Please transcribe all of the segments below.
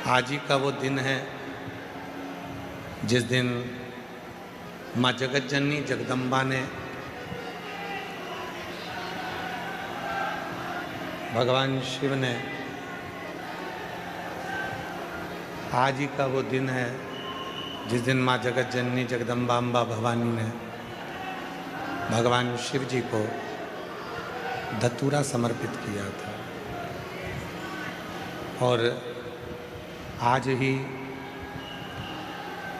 आज ही का वो दिन है जिस दिन माँ जगत जननी जगदम्बा ने भगवान शिव ने, आज ही का वो दिन है जिस दिन माँ जगत जननी जगदम्बा अम्बा भवानी ने भगवान शिव जी को धतूरा समर्पित किया था। और आज ही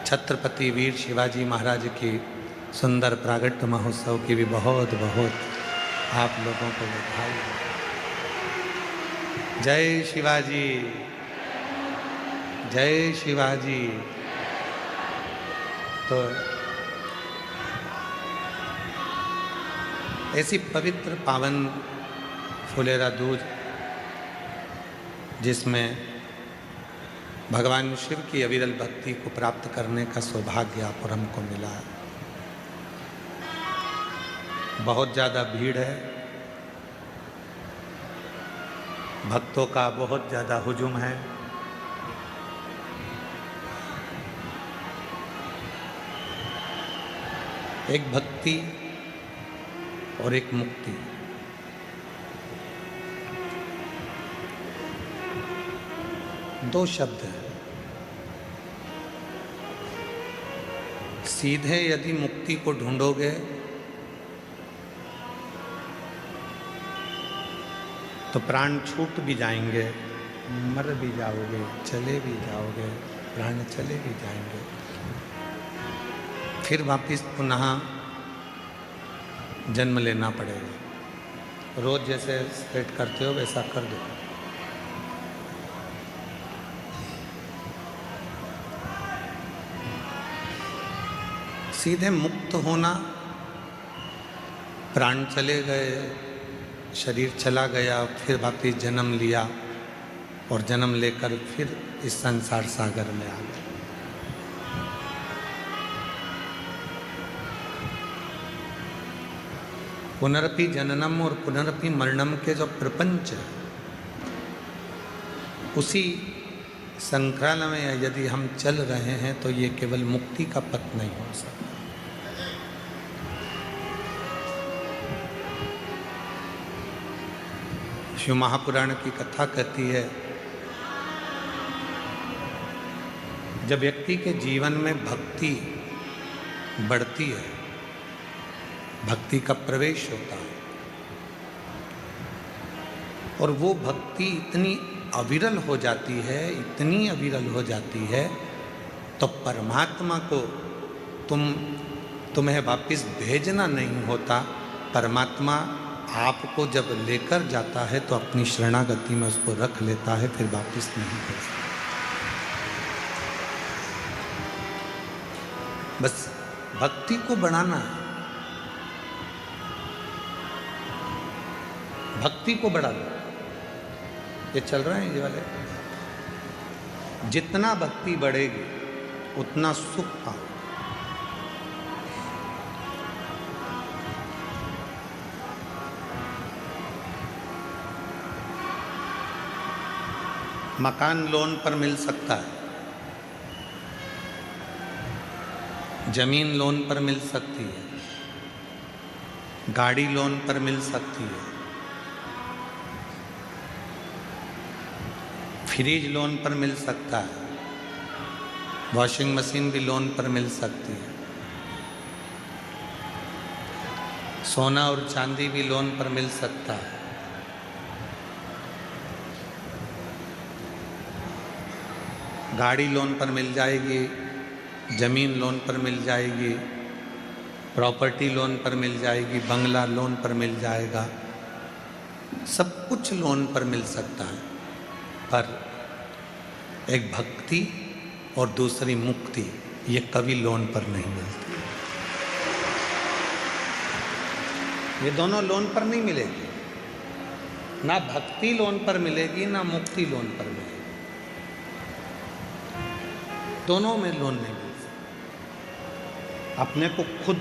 छत्रपति वीर शिवाजी महाराज की सुंदर प्रागट्य महोत्सव की भी बहुत बहुत आप लोगों को बधाई। जय शिवाजी, जय शिवाजी। तो ऐसी पवित्र पावन फुलेरा दूज जिसमें भगवान शिव की अविरल भक्ति को प्राप्त करने का सौभाग्य आप और हमको मिला है। बहुत ज़्यादा भीड़ है, भक्तों का बहुत ज़्यादा हुजूम है। एक भक्ति और एक मुक्ति, दो शब्द हैं। सीधे यदि मुक्ति को ढूंढोगे तो प्राण छूट भी जाएंगे, मर भी जाओगे, चले भी जाओगे, प्राण चले भी जाएंगे, फिर वापस पुनः जन्म लेना पड़ेगा। रोज जैसे सेट करते हो वैसा कर दो। सीधे मुक्त होना, प्राण चले गए, शरीर चला गया, फिर वापिस जन्म लिया और जन्म लेकर फिर इस संसार सागर में आ गए। पुनरपि जननम और पुनरपि मरणम के जो प्रपंच है, उसी संक्राल में यदि हम चल रहे हैं तो ये केवल मुक्ति का पथ नहीं हो सकता। शिव महापुराण की कथा कहती है, जब व्यक्ति के जीवन में भक्ति बढ़ती है, भक्ति का प्रवेश होता है और वो भक्ति इतनी अविरल हो जाती है, इतनी अविरल हो जाती है, तो परमात्मा को तुम्हें वापस भेजना नहीं होता। परमात्मा आपको जब लेकर जाता है तो अपनी शरणागति में उसको रख लेता है, फिर वापस नहीं भेजता। बस भक्ति को बढ़ाना है, भक्ति को बढ़ा दो। ये चल रहे हैं ये वाले, जितना भक्ति बढ़ेगी उतना सुख पाओ। मकान लोन पर मिल सकता है, जमीन लोन पर मिल सकती है, गाड़ी लोन पर मिल सकती है, फ्रिज लोन पर मिल सकता है, वॉशिंग मशीन भी लोन पर मिल सकती है, सोना और चांदी भी लोन पर मिल सकता है। गाड़ी लोन पर मिल जाएगी, ज़मीन लोन पर मिल जाएगी, प्रॉपर्टी लोन पर मिल जाएगी, बंगला लोन पर मिल जाएगा, सब कुछ लोन पर मिल सकता है। पर एक भक्ति और दूसरी मुक्ति, ये कभी लोन पर नहीं मिलती। ये दोनों लोन पर नहीं मिलेगी, ना भक्ति लोन पर मिलेगी, ना मुक्ति लोन पर मिलेगी। दोनों में लोन नहीं मिल सकता। अपने को खुद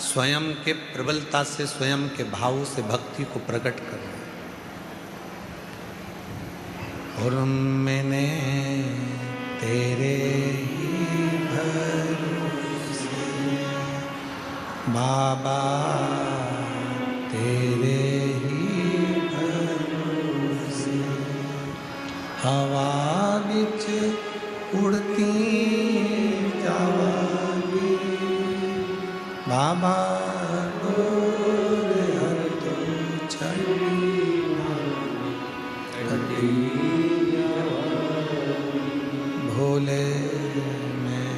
स्वयं के प्रबलता से, स्वयं के भाव से भक्ति को प्रकट करना। और मैंने तेरे ही भरोसे बाबा, तेरे ही भरोसे हवा बिच उड़ती जावांगी बाबा, डोर हर तो चढ़ी घटी भोले मैं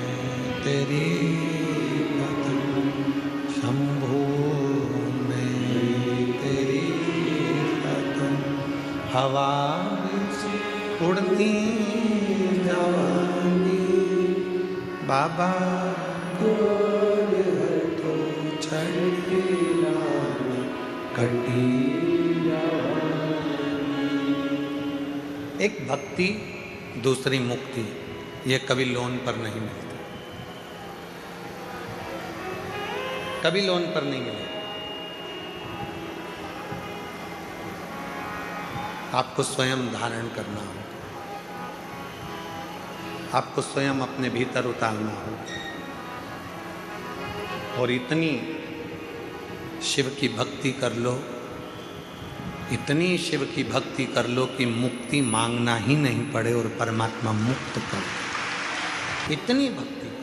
तेरी कदम, शंभू मैं तेरी कदम, हवा बिच उड़ती जावांगी बाबा, डोर हर तो चढ़ी घटी। एक भक्ति दूसरी मुक्ति, ये कभी लोन पर नहीं मिलती, कभी लोन पर नहीं मिलेगी। आपको स्वयं धारण करना होगा, आपको स्वयं अपने भीतर उतारना होगा और इतनी शिव की भक्ति कर लो, इतनी शिव की भक्ति कर लो कि मुक्ति मांगना ही नहीं पड़े और परमात्मा मुक्त कर दे। इतनी भक्ति कर।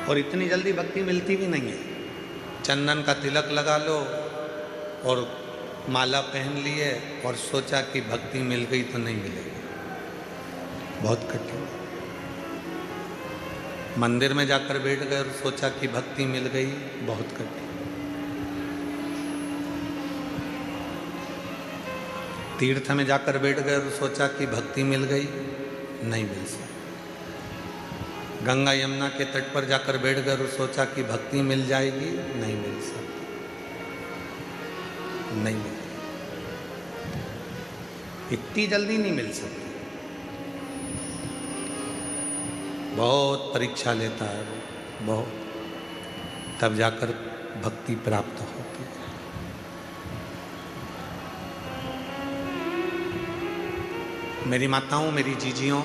और इतनी जल्दी भक्ति मिलती भी नहीं है। चंदन का तिलक लगा लो और माला पहन लिए और सोचा कि भक्ति मिल गई तो नहीं मिलेगी, बहुत कठिन। मंदिर में जाकर बैठ गए और सोचा कि भक्ति मिल गई, बहुत कठिन। तीर्थ में जाकर बैठ गए और सोचा कि भक्ति मिल गई, नहीं मिल सकती। गंगा यमुना के तट पर जाकर बैठ गए और सोचा कि भक्ति मिल जाएगी, नहीं मिल सकती, नहीं मिल, इतनी जल्दी नहीं मिल सकती। बहुत परीक्षा लेता है वो, बहुत, तब जाकर भक्ति प्राप्त होती है। मेरी माताओं, मेरी जीजियों,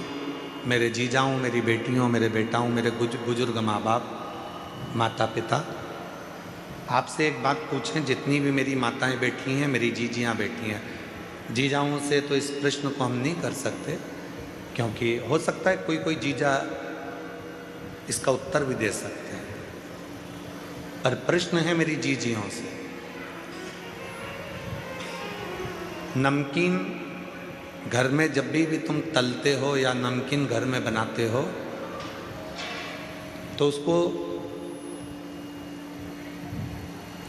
मेरे जीजाओं, मेरी बेटियों, मेरे बेटाओं, मेरे बुजुर्ग माँ बाप, माता पिता, आपसे एक बात पूछें, जितनी भी मेरी माताएं बैठी हैं, मेरी जीजियाँ बैठी हैं, जीजाओं से तो इस प्रश्न को हम नहीं कर सकते, क्योंकि हो सकता है कोई कोई जीजा इसका उत्तर भी दे सकते हैं, पर प्रश्न है मेरी जीजियों से। नमकीन घर में जब भी तुम तलते हो या नमकीन घर में बनाते हो तो उसको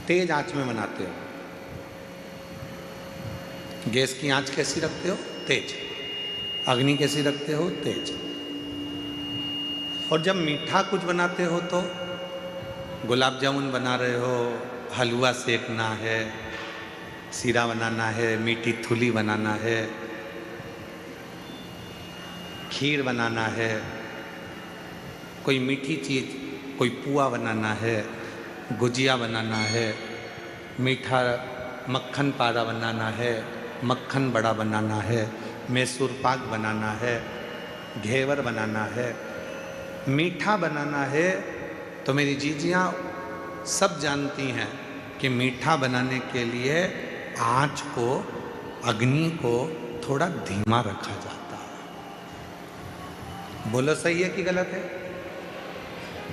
तेज आंच में बनाते हो। गैस की आंच कैसी रखते हो? तेज। अग्नि कैसी रखते हो? तेज। और जब मीठा कुछ बनाते हो तो गुलाब जामुन बना रहे हो, हलवा सेकना है, सीरा बनाना है, मीठी थुली बनाना है, खीर बनाना है, कोई मीठी चीज़, कोई पुआ बनाना है, गुजिया बनाना है, मीठा मक्खन पारा बनाना है, मक्खन बड़ा बनाना है, मैसूर पाक बनाना है, घेवर बनाना है, मीठा बनाना है, तो मेरी जीजियाँ सब जानती हैं कि मीठा बनाने के लिए आँच को, अग्नि को थोड़ा धीमा रखा जाता है। बोलो सही है कि गलत है?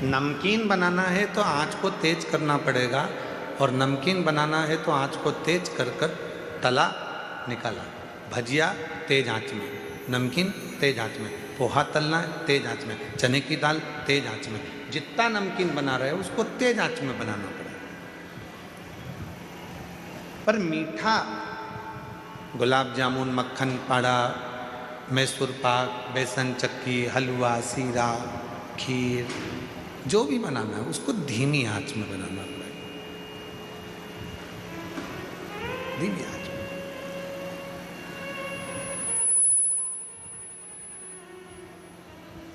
नमकीन बनाना है तो आँच को तेज करना पड़ेगा, और नमकीन बनाना है तो आँच को तेज कर कर तला निकाला। भजिया तेज आँच में, नमकीन तेज आँच में, पोहा तलना है तेज आँच में, चने की दाल तेज आँच में, जितना नमकीन बना रहे हो उसको तेज आँच में बनाना पड़ेगा। पर मीठा, गुलाब जामुन, मक्खन पाड़ा, मैसूर पाक, बेसन चक्की, हलवा, सीरा, खीर, जो भी बनाना है उसको धीमी आंच में बनाना पड़ेगा, धीमी आंच में।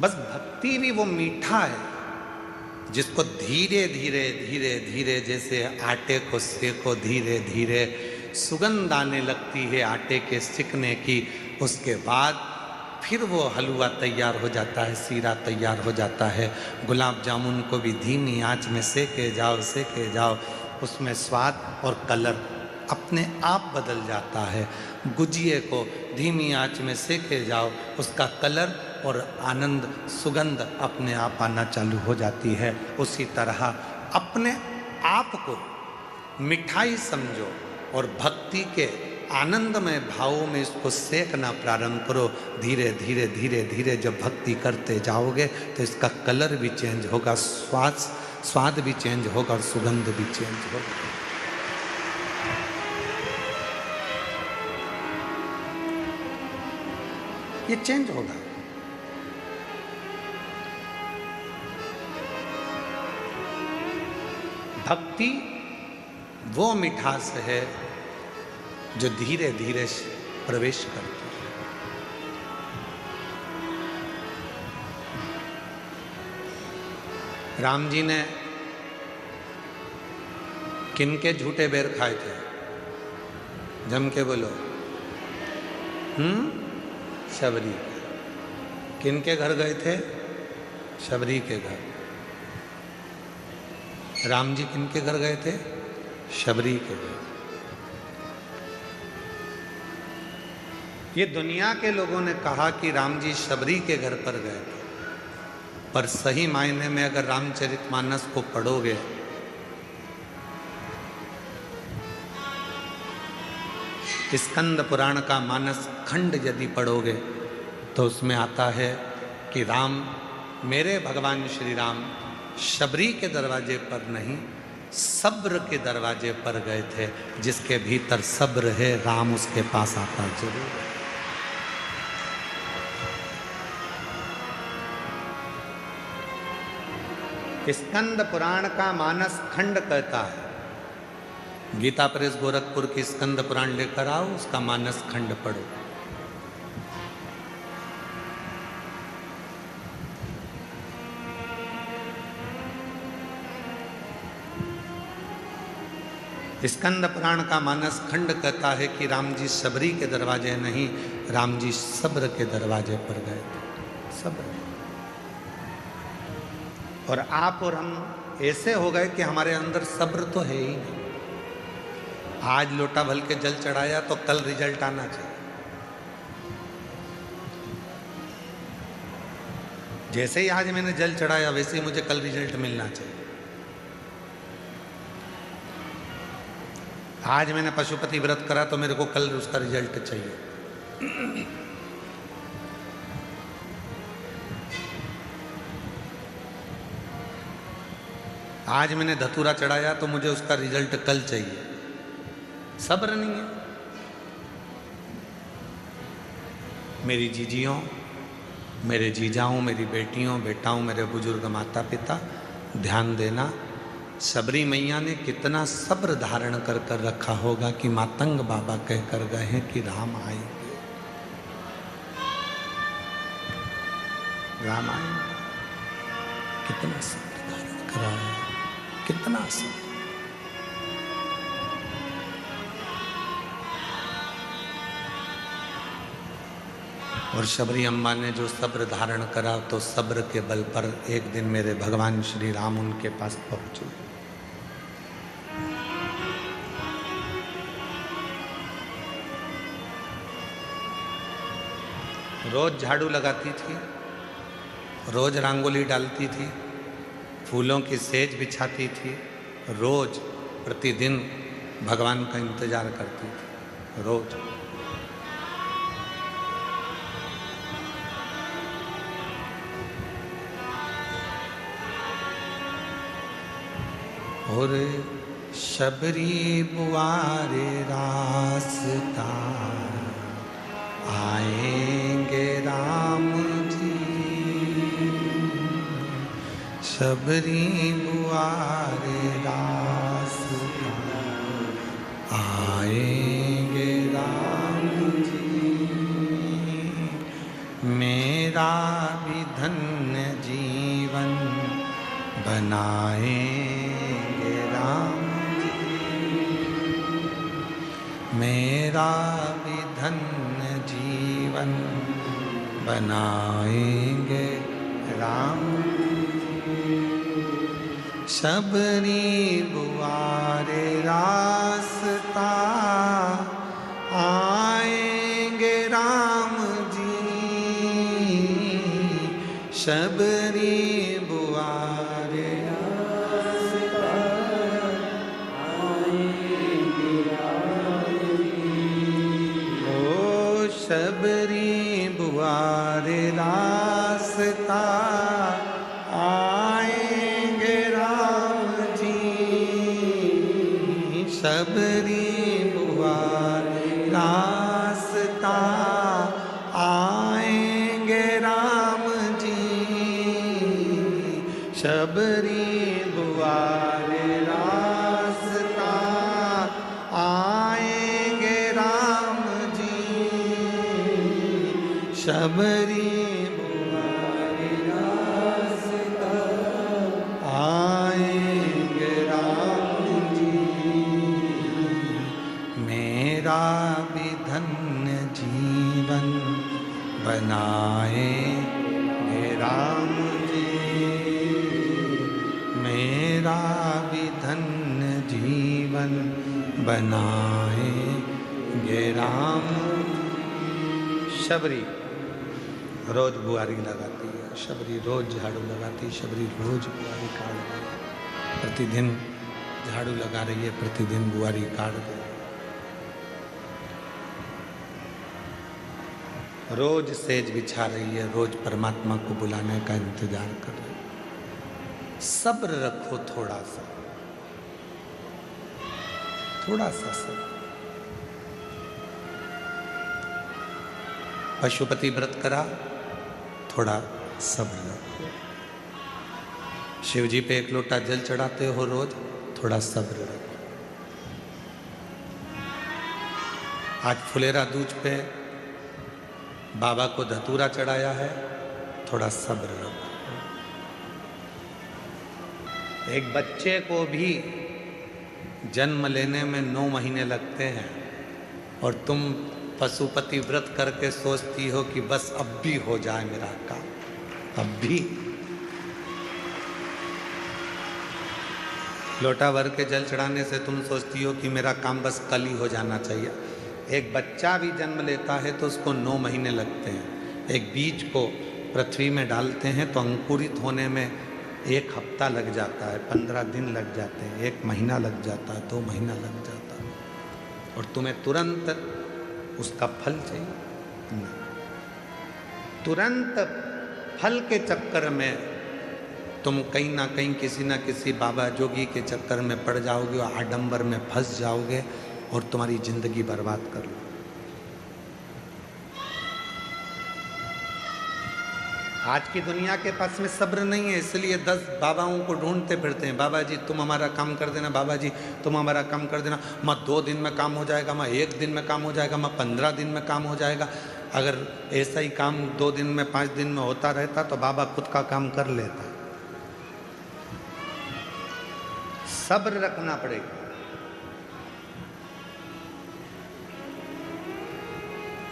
बस भक्ति भी वो मीठा है जिसको धीरे धीरे धीरे धीरे जैसे आटे को सेको धीरे धीरे सुगंध आने लगती है आटे के सिकने की, उसके बाद फिर वो हलवा तैयार हो जाता है, सीरा तैयार हो जाता है। गुलाब जामुन को भी धीमी आंच में सेके जाओ, उसमें स्वाद और कलर अपने आप बदल जाता है। गुजिये को धीमी आंच में सेके जाओ, उसका कलर और आनंद सुगंध अपने आप आना चालू हो जाती है। उसी तरह अपने आप को मिठाई समझो और भक्ति के आनंदमय भावों में इसको सेकना प्रारंभ करो। धीरे धीरे धीरे धीरे जब भक्ति करते जाओगे तो इसका कलर भी चेंज होगा, स्वाद भी चेंज होगा और सुगंध भी चेंज होगा। ये चेंज होगा। भक्ति वो मिठास है जो धीरे धीरे प्रवेश करती है। राम जी ने किनके झूठे बेर खाए थे? जम के बोलो। शबरी। किनके घर गए थे? शबरी के घर। राम जी किनके घर गए थे? शबरी के घर। ये दुनिया के लोगों ने कहा कि राम जी शबरी के घर पर गए थे, पर सही मायने में अगर रामचरितमानस को पढ़ोगे स्कंद पुराण का मानस खंड यदि पढ़ोगे तो उसमें आता है कि राम, मेरे भगवान श्री राम शबरी के दरवाजे पर नहीं सब्र के दरवाजे पर गए थे। जिसके भीतर सब्र है राम उसके पास आता जरूर है। स्कंद पुराण का मानस खंड कहता है, गीता प्रेस गोरखपुर की स्कंद पुराण लेकर आओ, उसका मानस खंड पढ़ो। स्कंद पुराण का मानस खंड कहता है कि राम जी शबरी के दरवाजे नहीं, राम जी सब्र के दरवाजे पर गए थे। सब्र। और आप और हम ऐसे हो गए कि हमारे अंदर सब्र तो है ही नहीं। आज लोटा भर के जल चढ़ाया तो कल रिजल्ट आना चाहिए। जैसे ही आज मैंने जल चढ़ाया वैसे ही मुझे कल रिजल्ट मिलना चाहिए। आज मैंने पशुपति व्रत करा तो मेरे को कल उसका रिजल्ट चाहिए। आज मैंने धतूरा चढ़ाया तो मुझे उसका रिजल्ट कल चाहिए। सब्र नहीं है। मेरी जीजियों, मेरे जीजाओं, मेरी बेटियों, बेटाओं, मेरे बुजुर्ग माता पिता, ध्यान देना। शबरी मैया ने कितना सब्र धारण कर कर रखा होगा कि मातंग बाबा कह कर गए हैं कि राम आएंगे, राम आएंगे। कितना सब्र धारण करा है, कितना सब्र। और शबरी अम्मा ने जो सब्र धारण करा तो सब्र के बल पर एक दिन मेरे भगवान श्री राम उनके पास पहुंचे। रोज झाड़ू लगाती थी, रोज रंगोली डालती थी, फूलों की सेज बिछाती थी, रोज प्रतिदिन भगवान का इंतजार करती थी, रोज। और शबरी बुआरे रास्ता आएंगे राम जी, शबरी बुआरे रास्ता आएंगे राम जी, मेरा भी धन्य जीवन बन बनाएंगे राम जी, मेरा भी धन्य जीवन बनाएंगे राम जी। शबरी बुआरे रास्ता आएंगे राम जी, शबरी बुआरे रास्ता आएंगे राम जी। ओ शबरी बुआरे रास्ता आएंगे राम जी, शबरी बुआरे रास्ता आएंगे राम जी, शबरी बुआरे रास्ता आएंगे राम जी, शबरी बुआरे रास्ता आएंगे राम जी, मेरा भी धन्य जीवन बनाएंगे राम जी, मेरा भी धन्य जीवन बनाएंगे राम। शबरी रोज बुआरी लगाती है, शबरी रोज झाड़ू लगाती है, शबरी रोज बुआरी काट रही है, प्रतिदिन झाड़ू लगा रही है, प्रतिदिन बुआरी काट रही है, रोज सेज बिछा रही है, रोज परमात्मा को बुलाने का इंतजार कर रही है। सब्र रखो, थोड़ा सा सब्र। पशुपति व्रत करा, थोड़ा सब्र रखो। शिव जी पे एक लोटा जल चढ़ाते हो रोज, थोड़ा सब्र रखो। आज फुलेरा दूज पे बाबा को धतूरा चढ़ाया है, थोड़ा सब्र रखो। एक बच्चे को भी जन्म लेने में 9 महीने लगते हैं और तुम पशुपति व्रत करके सोचती हो कि बस अब भी हो जाए मेरा काम, अब भी। लोटा भर के जल चढ़ाने से तुम सोचती हो कि मेरा काम बस कल ही हो जाना चाहिए। एक बच्चा भी जन्म लेता है तो उसको 9 महीने लगते हैं। एक बीज को पृथ्वी में डालते हैं तो अंकुरित होने में 1 हफ्ता लग जाता है, 15 दिन लग जाते हैं, 1 महीना लग जाता है, 2 महीना लग जाता है, और तुम्हें तुरंत उसका फल चाहिए। नहीं, तुरंत फल के चक्कर में तुम कहीं ना कहीं किसी ना किसी बाबा जोगी के चक्कर में पड़ जाओगे और आडंबर में फंस जाओगे और तुम्हारी जिंदगी बर्बाद कर लो। आज की दुनिया के पास में सब्र नहीं है, इसलिए 10 बाबाओं को ढूंढते फिरते हैं। बाबा जी तुम हमारा काम कर देना, बाबा जी तुम हमारा काम कर देना। मैं 2 दिन में काम हो जाएगा, मैं 1 दिन में काम हो जाएगा, मैं 15 दिन में काम हो जाएगा। अगर ऐसा ही काम 2 दिन में 5 दिन में होता रहता तो बाबा खुद का काम कर लेता। सब्र रखना पड़ेगा।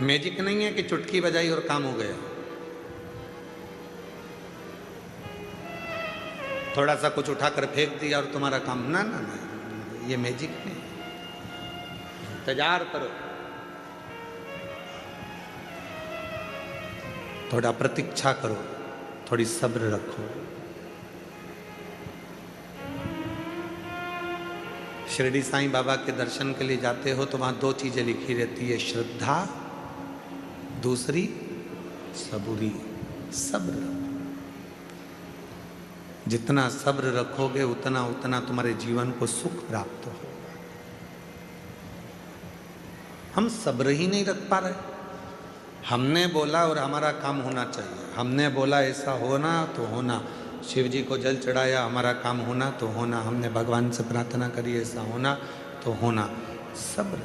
मैजिक नहीं है कि चुटकी बजाई और काम हो गया। थोड़ा सा कुछ उठाकर फेंक दिया और तुम्हारा काम, ना ना ना, ये मैजिक नहीं। इंतजार करो, थोड़ा प्रतीक्षा करो, थोड़ी सब्र रखो। शिरडी साईं बाबा के दर्शन के लिए जाते हो तो वहां 2 चीजें लिखी रहती है, श्रद्धा, दूसरी सबूरी, सब्र। जितना सब्र रखोगे उतना उतना तुम्हारे जीवन को सुख प्राप्त होगा। हम सब्र ही नहीं रख पा रहे। हमने बोला और हमारा काम होना चाहिए, हमने बोला ऐसा होना तो होना, शिव जी को जल चढ़ाया हमारा काम होना तो होना, हमने भगवान से प्रार्थना करी ऐसा होना तो होना। सब्र।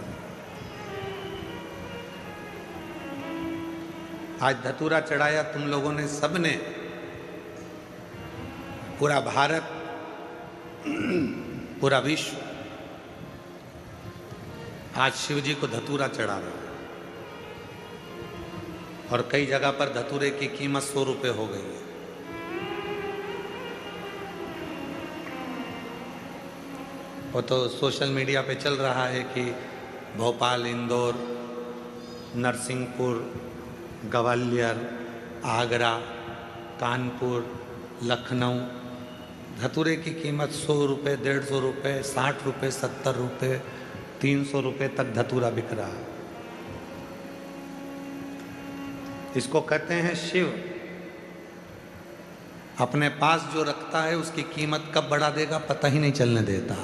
आज धतूरा चढ़ाया तुम लोगों ने, सबने, पूरा भारत पूरा विश्व आज शिव जी को धतूरा चढ़ा रहा है और कई जगह पर धतूरे की कीमत 100 रुपये हो गई है। वो तो सोशल मीडिया पे चल रहा है कि भोपाल, इंदौर, नरसिंहपुर, ग्वालियर, आगरा, कानपुर, लखनऊ धतूरे की कीमत 100 रुपये, 150 रुपये, 60 रुपये, 70 रुपये, 300 रुपये तक धतूरा बिक रहा है। इसको कहते हैं शिव। अपने पास जो रखता है उसकी कीमत कब बढ़ा देगा पता ही नहीं चलने देता।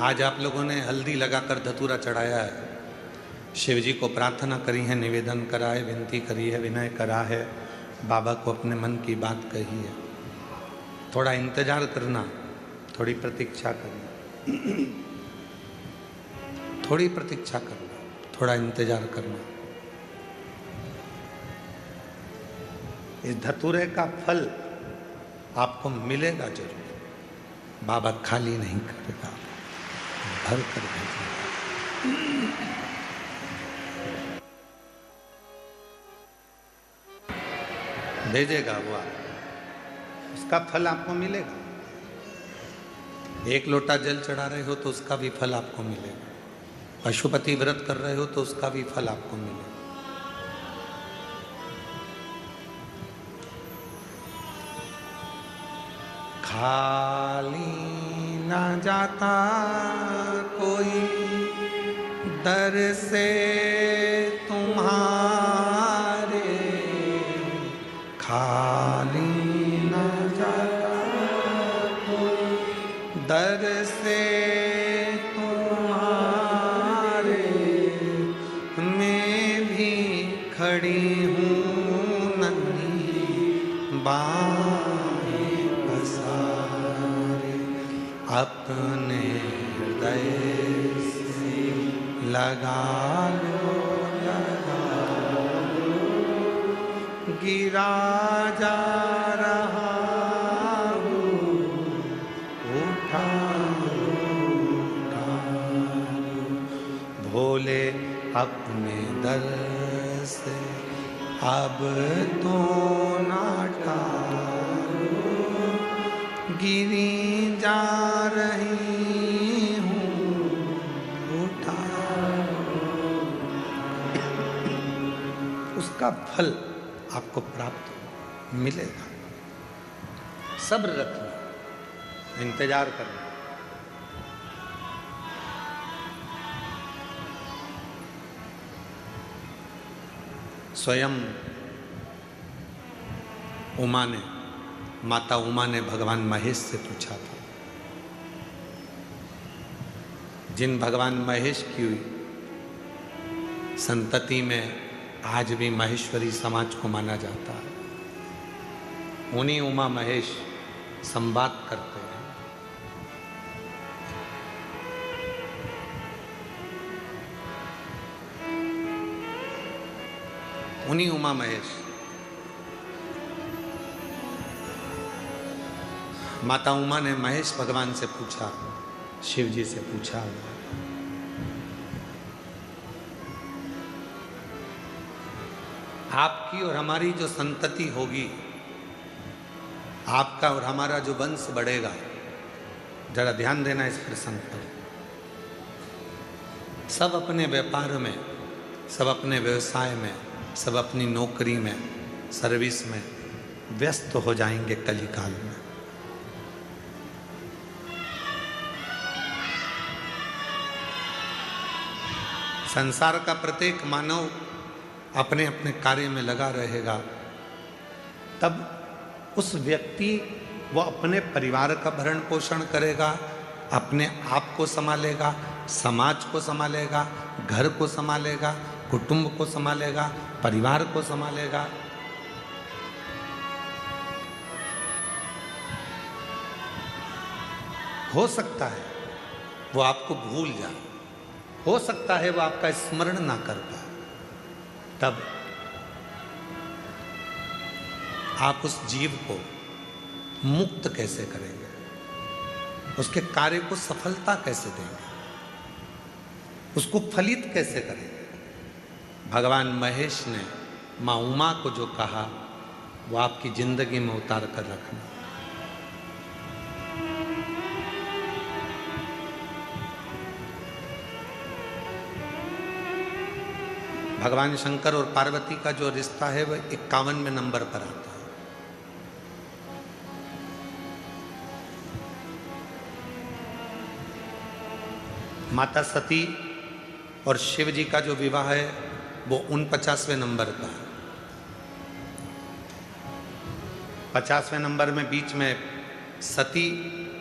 आज आप लोगों ने हल्दी लगाकर धतूरा चढ़ाया है, शिव जी को प्रार्थना करी है, निवेदन करा है, विनती करी है, विनय करा है, बाबा को अपने मन की बात कही है। थोड़ा इंतजार करना, थोड़ी प्रतीक्षा करना, थोड़ी प्रतीक्षा करना, थोड़ा इंतजार करना। इस धतूरे का फल आपको मिलेगा जरूर। बाबा खाली नहीं करेगा, भर कर भेजेगा। भेजेगा वो, उसका फल आपको मिलेगा। एक लोटा जल चढ़ा रहे हो तो उसका भी फल आपको मिलेगा। पशुपति व्रत कर रहे हो तो उसका भी फल आपको मिलेगा। खाली ना जाता कोई दर से तुम्हारे, खाली ना जाता कोई दर से तुम्हारे, मैं भी खड़ी हूँ नन्ही बाहें पसारे, अपने हृदय से लगा लो, लगा लो, गिरा जा रहा हूँ, उठा लो, उठा लो, भोले अपने दर से अब तो ना टालो, गिरी जा रही हूँ, उठा लो। उसका फल आपको प्राप्त मिलेगा। सब्र रखना, इंतजार करना। स्वयं माता उमा ने भगवान महेश से पूछा था। जिन भगवान महेश की संतति में आज भी महेश्वरी समाज को माना जाता है, उन्हीं उमा महेश संवाद करते हैं। उन्हीं उमा महेश माता उमा ने महेश भगवान से पूछा, शिव जी से पूछा, आपकी और हमारी जो संतति होगी, आपका और हमारा जो वंश बढ़ेगा, जरा ध्यान देना इस प्रसंग पर। सब अपने व्यापार में, सब अपने व्यवसाय में, सब अपनी नौकरी में, सर्विस में व्यस्त हो जाएंगे कलिकाल में। संसार का प्रत्येक मानव अपने अपने कार्य में लगा रहेगा, तब उस व्यक्ति वो अपने परिवार का भरण पोषण करेगा, अपने आप को संभालेगा, समाज को संभालेगा, घर को संभालेगा, कुटुंब को संभालेगा, परिवार को संभालेगा। हो सकता है वो आपको भूल जाए, हो सकता है वो आपका स्मरण ना कर पाए, तब आप उस जीव को मुक्त कैसे करेंगे, उसके कार्य को सफलता कैसे देंगे, उसको फलित कैसे करेंगे। भगवान महेश ने माँ उमा को जो कहा वो आपकी जिंदगी में उतार कर रखना। भगवान शंकर और पार्वती का जो रिश्ता है वह 51वें नंबर पर आता है। माता सती और शिव जी का जो विवाह है वो 49वें नंबर का है। 50वें नंबर में बीच में सती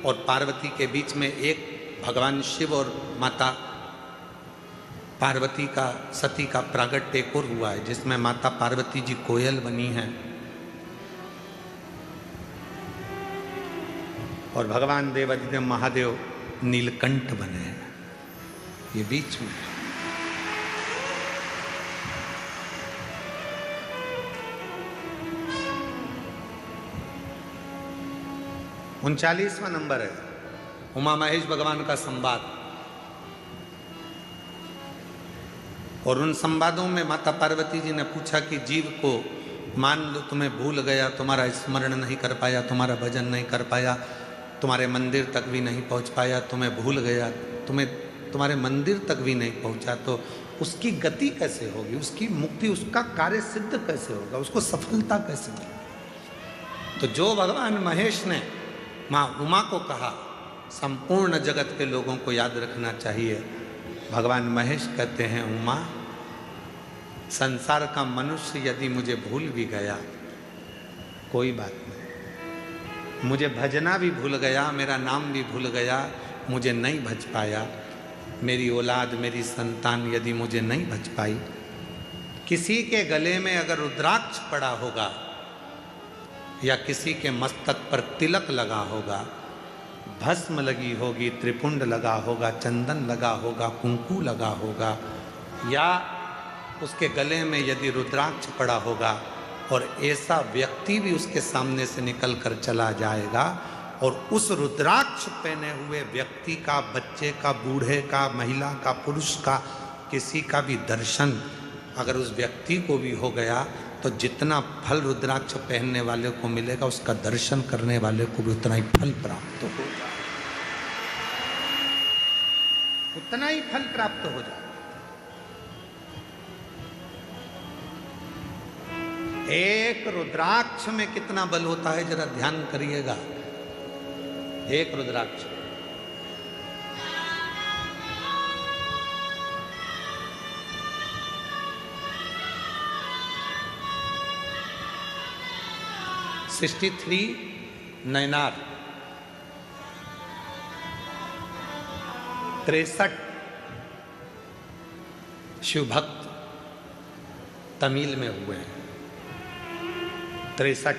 और पार्वती के बीच में एक भगवान शिव और माता पार्वती का, सती का प्रागट्य एक और हुआ है, जिसमें माता पार्वती जी कोयल बनी हैं और भगवान देवाधिदेव महादेव नीलकंठ बने हैं। ये बीच में 39वां नंबर है उमा महेश भगवान का संवाद। और उन संवादों में माता पार्वती जी ने पूछा कि जीव को मान लो तुम्हें भूल गया, तुम्हारा स्मरण नहीं कर पाया, तुम्हारा भजन नहीं कर पाया, तुम्हारे मंदिर तक भी नहीं पहुंच पाया, तुम्हें भूल गया, तुम्हारे मंदिर तक भी नहीं पहुंचा, तो उसकी गति कैसे होगी, उसकी मुक्ति, उसका कार्य सिद्ध कैसे होगा, उसको सफलता कैसे मिलेगी। तो जो भगवान महेश ने माँ उमा को कहा, संपूर्ण जगत के लोगों को याद रखना चाहिए। भगवान महेश कहते हैं, उमा, संसार का मनुष्य यदि मुझे भूल भी गया कोई बात नहीं, मुझे भजना भी भूल गया, मेरा नाम भी भूल गया, मुझे नहीं भज पाया, मेरी औलाद, मेरी संतान यदि मुझे नहीं भज पाई, किसी के गले में अगर रुद्राक्ष पड़ा होगा या किसी के मस्तक पर तिलक लगा होगा, भस्म लगी होगी, त्रिपुंड लगा होगा, चंदन लगा होगा, कुंकू लगा होगा, या उसके गले में यदि रुद्राक्ष पड़ा होगा और ऐसा व्यक्ति भी उसके सामने से निकल कर चला जाएगा और उस रुद्राक्ष पहने हुए व्यक्ति का, बच्चे का, बूढ़े का, महिला का, पुरुष का, किसी का भी दर्शन अगर उस व्यक्ति को भी हो गया तो जितना फल रुद्राक्ष पहनने वाले को मिलेगा, उसका दर्शन करने वाले को भी उतना ही फल प्राप्त होगा, उतना ही फल प्राप्त हो जाए। एक रुद्राक्ष में कितना बल होता है जरा ध्यान करिएगा। एक रुद्राक्ष $63 नैनार 63 शिव भक्त तमिल में हुए हैं। 63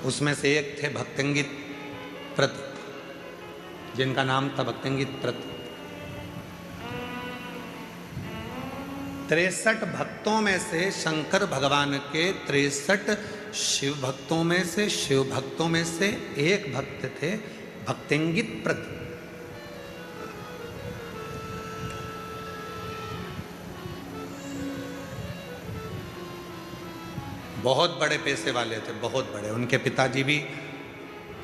उसमें से एक थे भक्तंगित प्रत, जिनका नाम था भक्तंगित प्रत। 63 भक्तों में से शंकर भगवान के 63 शिव भक्तों में से, शिव भक्तों में से एक भक्त थे भक्तंगित प्रत। बहुत बड़े पैसे वाले थे, बहुत बड़े। उनके पिताजी भी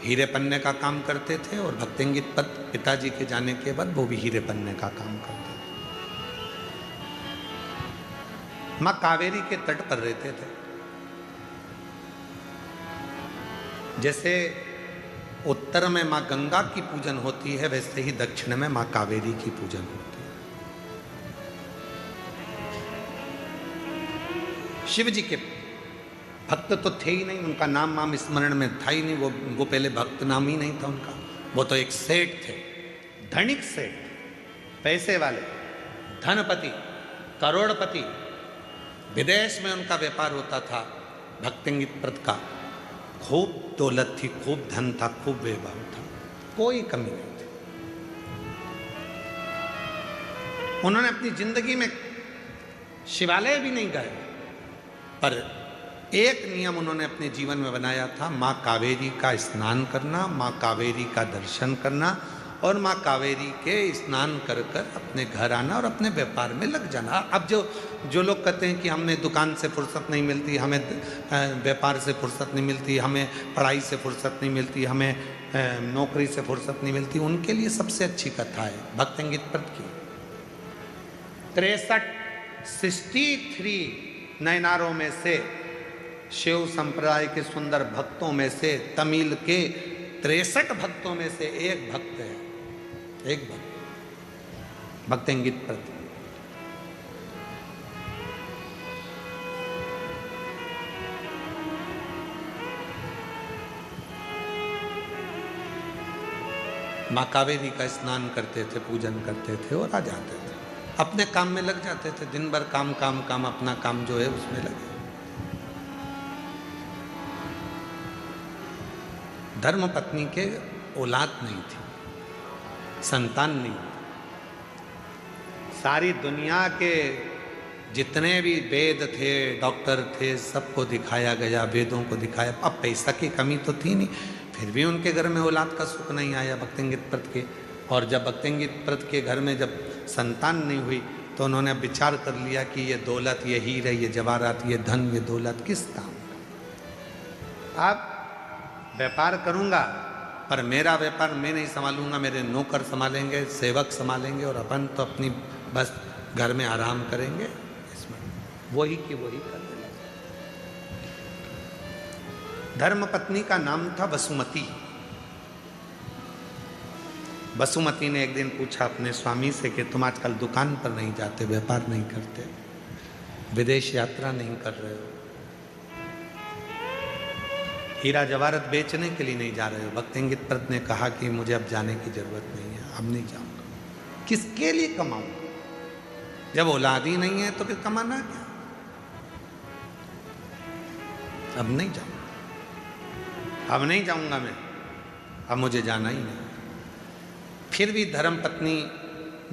हीरे पन्ने का काम करते थे और भक्तंगित प्रत पिताजी के जाने के बाद वो भी हीरे पन्ने का काम करते थे। माँ कावेरी के तट पर रहते थे। जैसे उत्तर में माँ गंगा की पूजन होती है, वैसे ही दक्षिण में माँ कावेरी की पूजन होती है। शिव जी के भक्त तो थे ही नहीं, उनका नाम वाम स्मरण में था ही नहीं, वो पहले भक्त नाम ही नहीं था उनका। वो तो एक सेठ थे, धनिक सेठ, पैसे वाले, धनपति, करोड़पति। विदेश में उनका व्यापार होता था भक्तंगित प्रत का। खूब दौलत थी, खूब धन था, खूब वैभव था, कोई कमी नहीं थी। उन्होंने अपनी जिंदगी में शिवालय भी नहीं गए, पर एक नियम उन्होंने अपने जीवन में बनाया था, माँ कावेरी का स्नान करना, माँ कावेरी का दर्शन करना और माँ कावेरी के स्नान कर कर अपने घर आना और अपने व्यापार में लग जाना। अब जो लोग कहते हैं कि हमें दुकान से फुर्सत नहीं मिलती, हमें व्यापार से फुर्सत नहीं मिलती, हमें पढ़ाई से फुर्सत नहीं मिलती, हमें नौकरी से फुर्सत नहीं मिलती, उनके लिए सबसे अच्छी कथा है भक्तंगित प्रद की। 63 नयनारों में से, शिव संप्रदाय के सुंदर भक्तों में से, तमिल के 63 भक्तों में से एक भक्त है, एक भक्त भक्तंगित प्रद। माँ कावेरी का स्नान करते थे, पूजन करते थे और आ जाते थे, अपने काम में लग जाते थे। दिन भर काम काम काम, अपना काम जो है उसमें लगे। धर्म पत्नी के औलाद नहीं थी, संतान नहीं। सारी दुनिया के जितने भी वेद थे, डॉक्टर थे, सबको दिखाया गया, वेदों को दिखाया। अब पैसा की कमी तो थी नहीं, फिर भी उनके घर में औलाद का सुख नहीं आया भक्तंगित प्रद के। और जब भक्तंगित प्रद के घर में जब संतान नहीं हुई तो उन्होंने विचार कर लिया कि ये दौलत, ये हीरे, ये जवाहरात, ये धन, ये दौलत किस काम का। अब व्यापार करूंगा पर मेरा व्यापार मैं नहीं संभालूंगा, मेरे नौकर संभालेंगे, सेवक संभालेंगे और अपन तो अपनी बस घर में आराम करेंगे। इसमें वही की वही कर देंगे। धर्म पत्नी का नाम था वसुमती। वसुमती ने एक दिन पूछा अपने स्वामी से कि तुम आजकल दुकान पर नहीं जाते, व्यापार नहीं करते, विदेश यात्रा नहीं कर रहे हो, हीरा जवाहरत बेचने के लिए नहीं जा रहे हो। भक्तंगित प्रद ने कहा कि मुझे अब जाने की जरूरत नहीं है, अब नहीं जाऊंगा। किसके लिए कमाऊंगा? जब औलाद ही नहीं है तो फिर कमाना क्या? अब नहीं जाऊंगा, अब नहीं जाऊंगा मैं, अब मुझे जाना ही नहीं। फिर भी धर्म पत्नी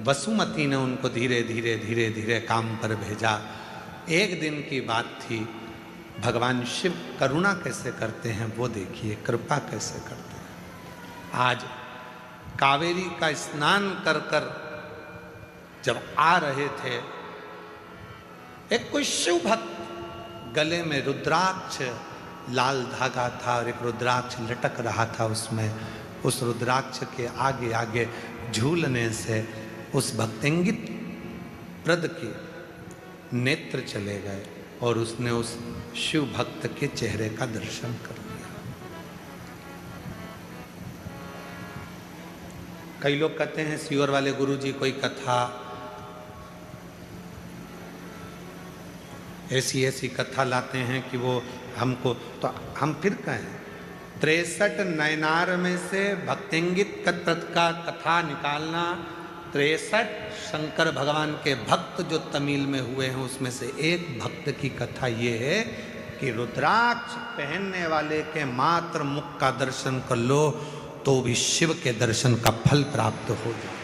वसुमती ने उनको धीरे धीरे धीरे धीरे काम पर भेजा। एक दिन की बात थी। भगवान शिव करुणा कैसे करते हैं वो देखिए, कृपा कैसे करते हैं। आज कावेरी का स्नान कर कर जब आ रहे थे, एक कोई शिव भक्त, गले में रुद्राक्ष लाल धागा था और एक रुद्राक्ष लटक रहा था उसमें। उस रुद्राक्ष के आगे आगे झूलने से उस भक्तंगित प्रद के नेत्र चले गए और उसने उस शिव भक्त के चेहरे का दर्शन कर लिया। कई लोग कहते हैं सीवर वाले गुरुजी कोई कथा, ऐसी ऐसी कथा लाते हैं कि वो हमको, तो हम फिर कहें 63 नयनार में से भक्तंगित प्रद का कथा निकालना। 63 शंकर भगवान के भक्त जो तमिल में हुए हैं उसमें से एक भक्त की कथा ये है कि रुद्राक्ष पहनने वाले के मात्र मुख का दर्शन कर लो तो भी शिव के दर्शन का फल प्राप्त हो जाए।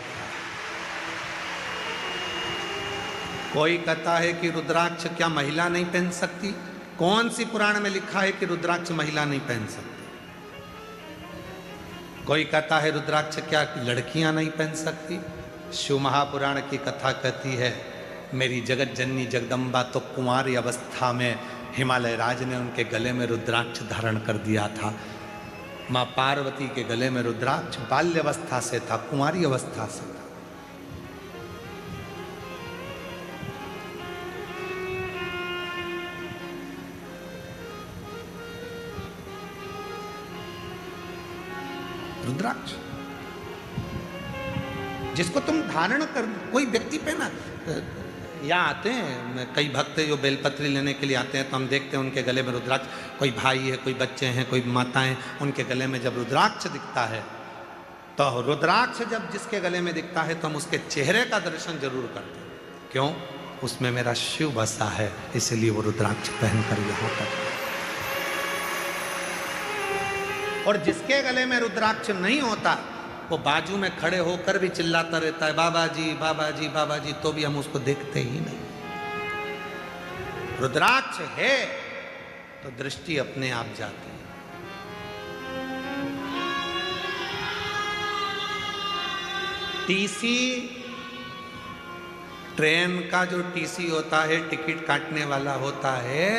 कोई कहता है कि रुद्राक्ष क्या महिला नहीं पहन सकती? कौन सी पुराण में लिखा है कि रुद्राक्ष महिला नहीं पहन सकती? कोई कहता है रुद्राक्ष क्या लड़कियां नहीं पहन सकती? शिव महापुराण की कथा कहती है मेरी जगत जननी जगदम्बा तो कुंवारी अवस्था में हिमालय राज ने उनके गले में रुद्राक्ष धारण कर दिया था। माँ पार्वती के गले में रुद्राक्ष बाल्य अवस्था से था, कुंवारी अवस्था से था। रुद्राक्ष जिसको तुम धारण कर, कोई व्यक्ति पहना, यहाँ आते हैं कई भक्त जो बेलपत्री लेने के लिए आते हैं तो हम देखते हैं उनके गले में रुद्राक्ष, कोई भाई है, कोई बच्चे हैं, कोई माताएं, उनके गले में जब रुद्राक्ष दिखता है तो रुद्राक्ष जब जिसके गले में दिखता है तो हम उसके चेहरे का दर्शन जरूर करते हैं। क्यों? उसमें मेरा शिव बसा है, इसलिए वो रुद्राक्ष पहन कर यहाँ पर। और जिसके गले में रुद्राक्ष नहीं होता वो बाजू में खड़े होकर भी चिल्लाता रहता है बाबा जी बाबा जी बाबा जी, तो भी हम उसको देखते ही नहीं। रुद्राक्ष है तो दृष्टि अपने आप जाती है। टीसी, ट्रेन का जो टीसी होता है, टिकट काटने वाला होता है,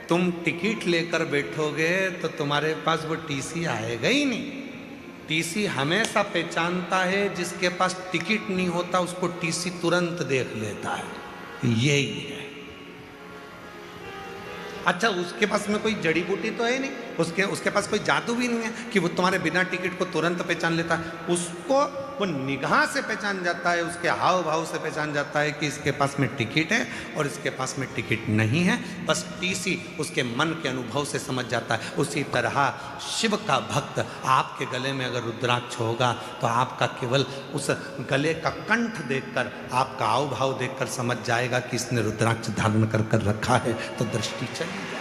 तुम टिकट लेकर बैठोगे तो तुम्हारे पास वो टीसी आएगा ही नहीं। टीसी हमेशा पहचानता है, जिसके पास टिकट नहीं होता उसको टीसी तुरंत देख लेता है। यही है। अच्छा, उसके पास में कोई जड़ी बूटी तो है नहीं, उसके पास कोई जादू भी नहीं है कि वो तुम्हारे बिना टिकट को तुरंत पहचान लेता है। उसको वो निगाह से पहचान जाता है, उसके हाव भाव से पहचान जाता है कि इसके पास में टिकट है और इसके पास में टिकट नहीं है। बस टीसी उसके मन के अनुभव से समझ जाता है। उसी तरह शिव का भक्त आपके गले में अगर रुद्राक्ष होगा तो आपका केवल उस गले का कंठ देखकर, आपका हाव भाव देखकर समझ जाएगा कि इसने रुद्राक्ष धारण कर रखा है, तो दृष्टि चली जाए।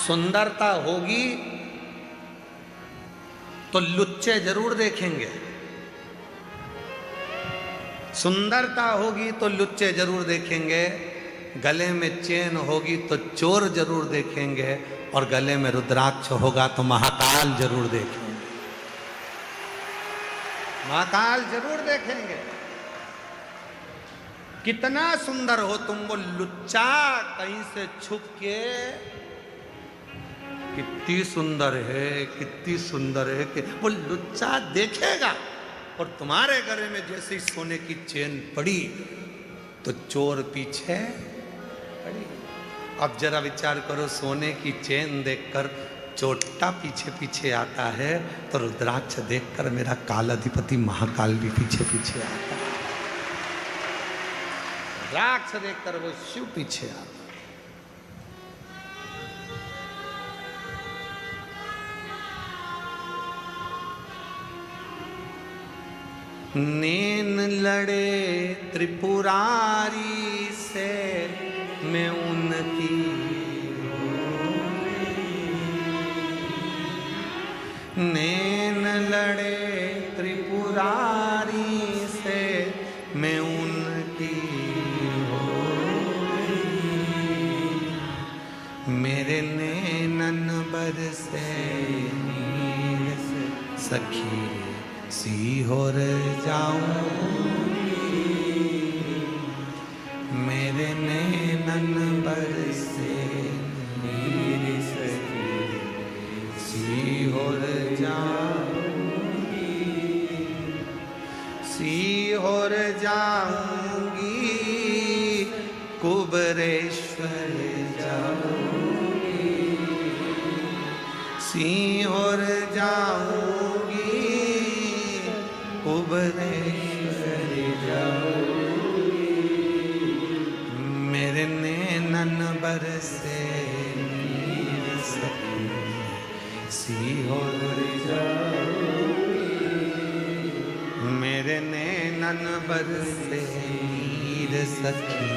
सुंदरता होगी तो लुच्चे जरूर देखेंगे, सुंदरता होगी तो लुच्चे जरूर देखेंगे, गले में चेन होगी तो चोर जरूर देखेंगे, और गले में रुद्राक्ष होगा तो महाकाल जरूर देखेंगे। महाकाल जरूर देखेंगे। कितना सुंदर हो तुम, वो लुच्चा कहीं से छुप के कितनी सुंदर है, कितनी सुंदर है, कि वो लुच्चा देखेगा। और तुम्हारे गले में जैसे ही सोने की चेन पड़ी तो चोर पीछे पड़ी। अब जरा विचार करो, सोने की चेन देखकर चोटा पीछे पीछे आता है, तो रुद्राक्ष देखकर मेरा कालाधिपति महाकाल भी पीछे पीछे आता है। रुद्राक्ष देखकर वो शिव पीछे आता है। नैन लड़े त्रिपुरारी से मैं उनकी, नैन लड़े त्रिपुरारी से मैं उनकी हो गई, मेरे नैनन बरसे नीर से सखी सीहोर जाऊंगी, मेरे नैनन बरसे नीर से सीहोर जाऊंगी, सीहोर जाऊंगी, कुबरेश्वर जाऊंगी, सीहोर जाऊंगी, कुबरेश्वर जाऊंगी, मेरे नैनन बरसे नीर सखी सीहोर जाऊंगी, मेरे नैनन बरसे नीर सखी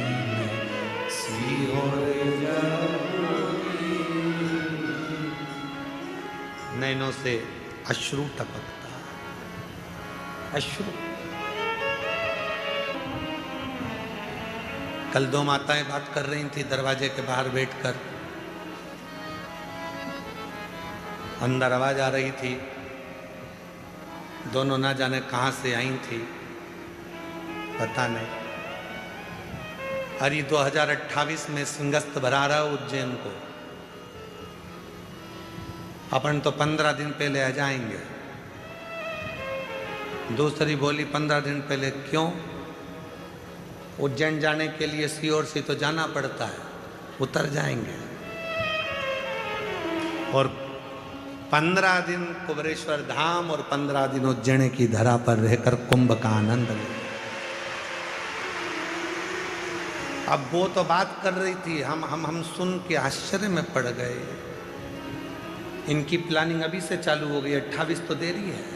सीहोर जाऊंगी। नैनों से अश्रु टपकता, अश्रु। कल दो माताएं बात कर रही थी दरवाजे के बाहर बैठकर, अंदर आवाज आ रही थी, दोनों ना जाने कहां से आई थी, पता नहीं। अरे 2028 में सिंहस्थ भरा रहा उज्जैन को, अपन तो 15 दिन पहले आ जाएंगे। दूसरी बोली 15 दिन पहले क्यों? उज्जैन जाने के लिए सीहोर से तो जाना पड़ता है, उतर जाएंगे और 15 दिन कुबरेश्वर धाम और 15 दिन उज्जैन की धरा पर रहकर कुंभ का आनंद लें। अब वो तो बात कर रही थी, हम सुन के आश्चर्य में पड़ गए। इनकी प्लानिंग अभी से चालू हो गई, 28 तो देरी है।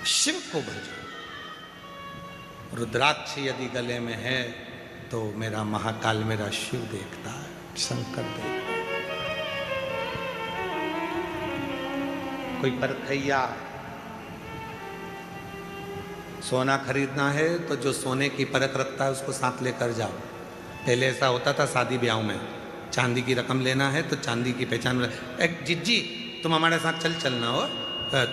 शिव को भजो। रुद्राक्ष यदि गले में है तो मेरा महाकाल, मेरा शिव देखता है, शंकर देखता है। कोई परखैया सोना खरीदना है तो जो सोने की परख रखता है उसको साथ लेकर जाओ। पहले ऐसा होता था शादी ब्याह में, चांदी की रकम लेना है तो चांदी की पहचान। एक जिज्जी तुम हमारे साथ चलना हो,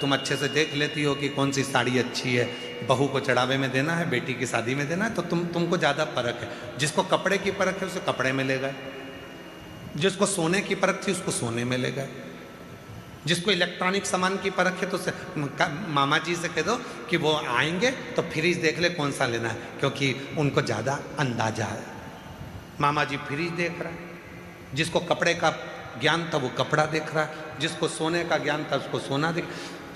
तुम अच्छे से देख लेती हो कि कौन सी साड़ी अच्छी है, बहू को चढ़ावे में देना है, बेटी की शादी में देना है, तो तुमको ज़्यादा परख है। जिसको कपड़े की परख है उसे कपड़े में ले गए, जिसको सोने की परख थी उसको सोने में ले गए, जिसको इलेक्ट्रॉनिक सामान की परख है तो मामा जी से कह दो कि वो आएंगे तो फ्रिज देख ले कौन सा लेना है, क्योंकि उनको ज़्यादा अंदाजा है। मामा जी फ्रिज देख रहा है, जिसको कपड़े का ज्ञान था वो कपड़ा देख रहा है, जिसको सोने का ज्ञान था उसको सोना देख।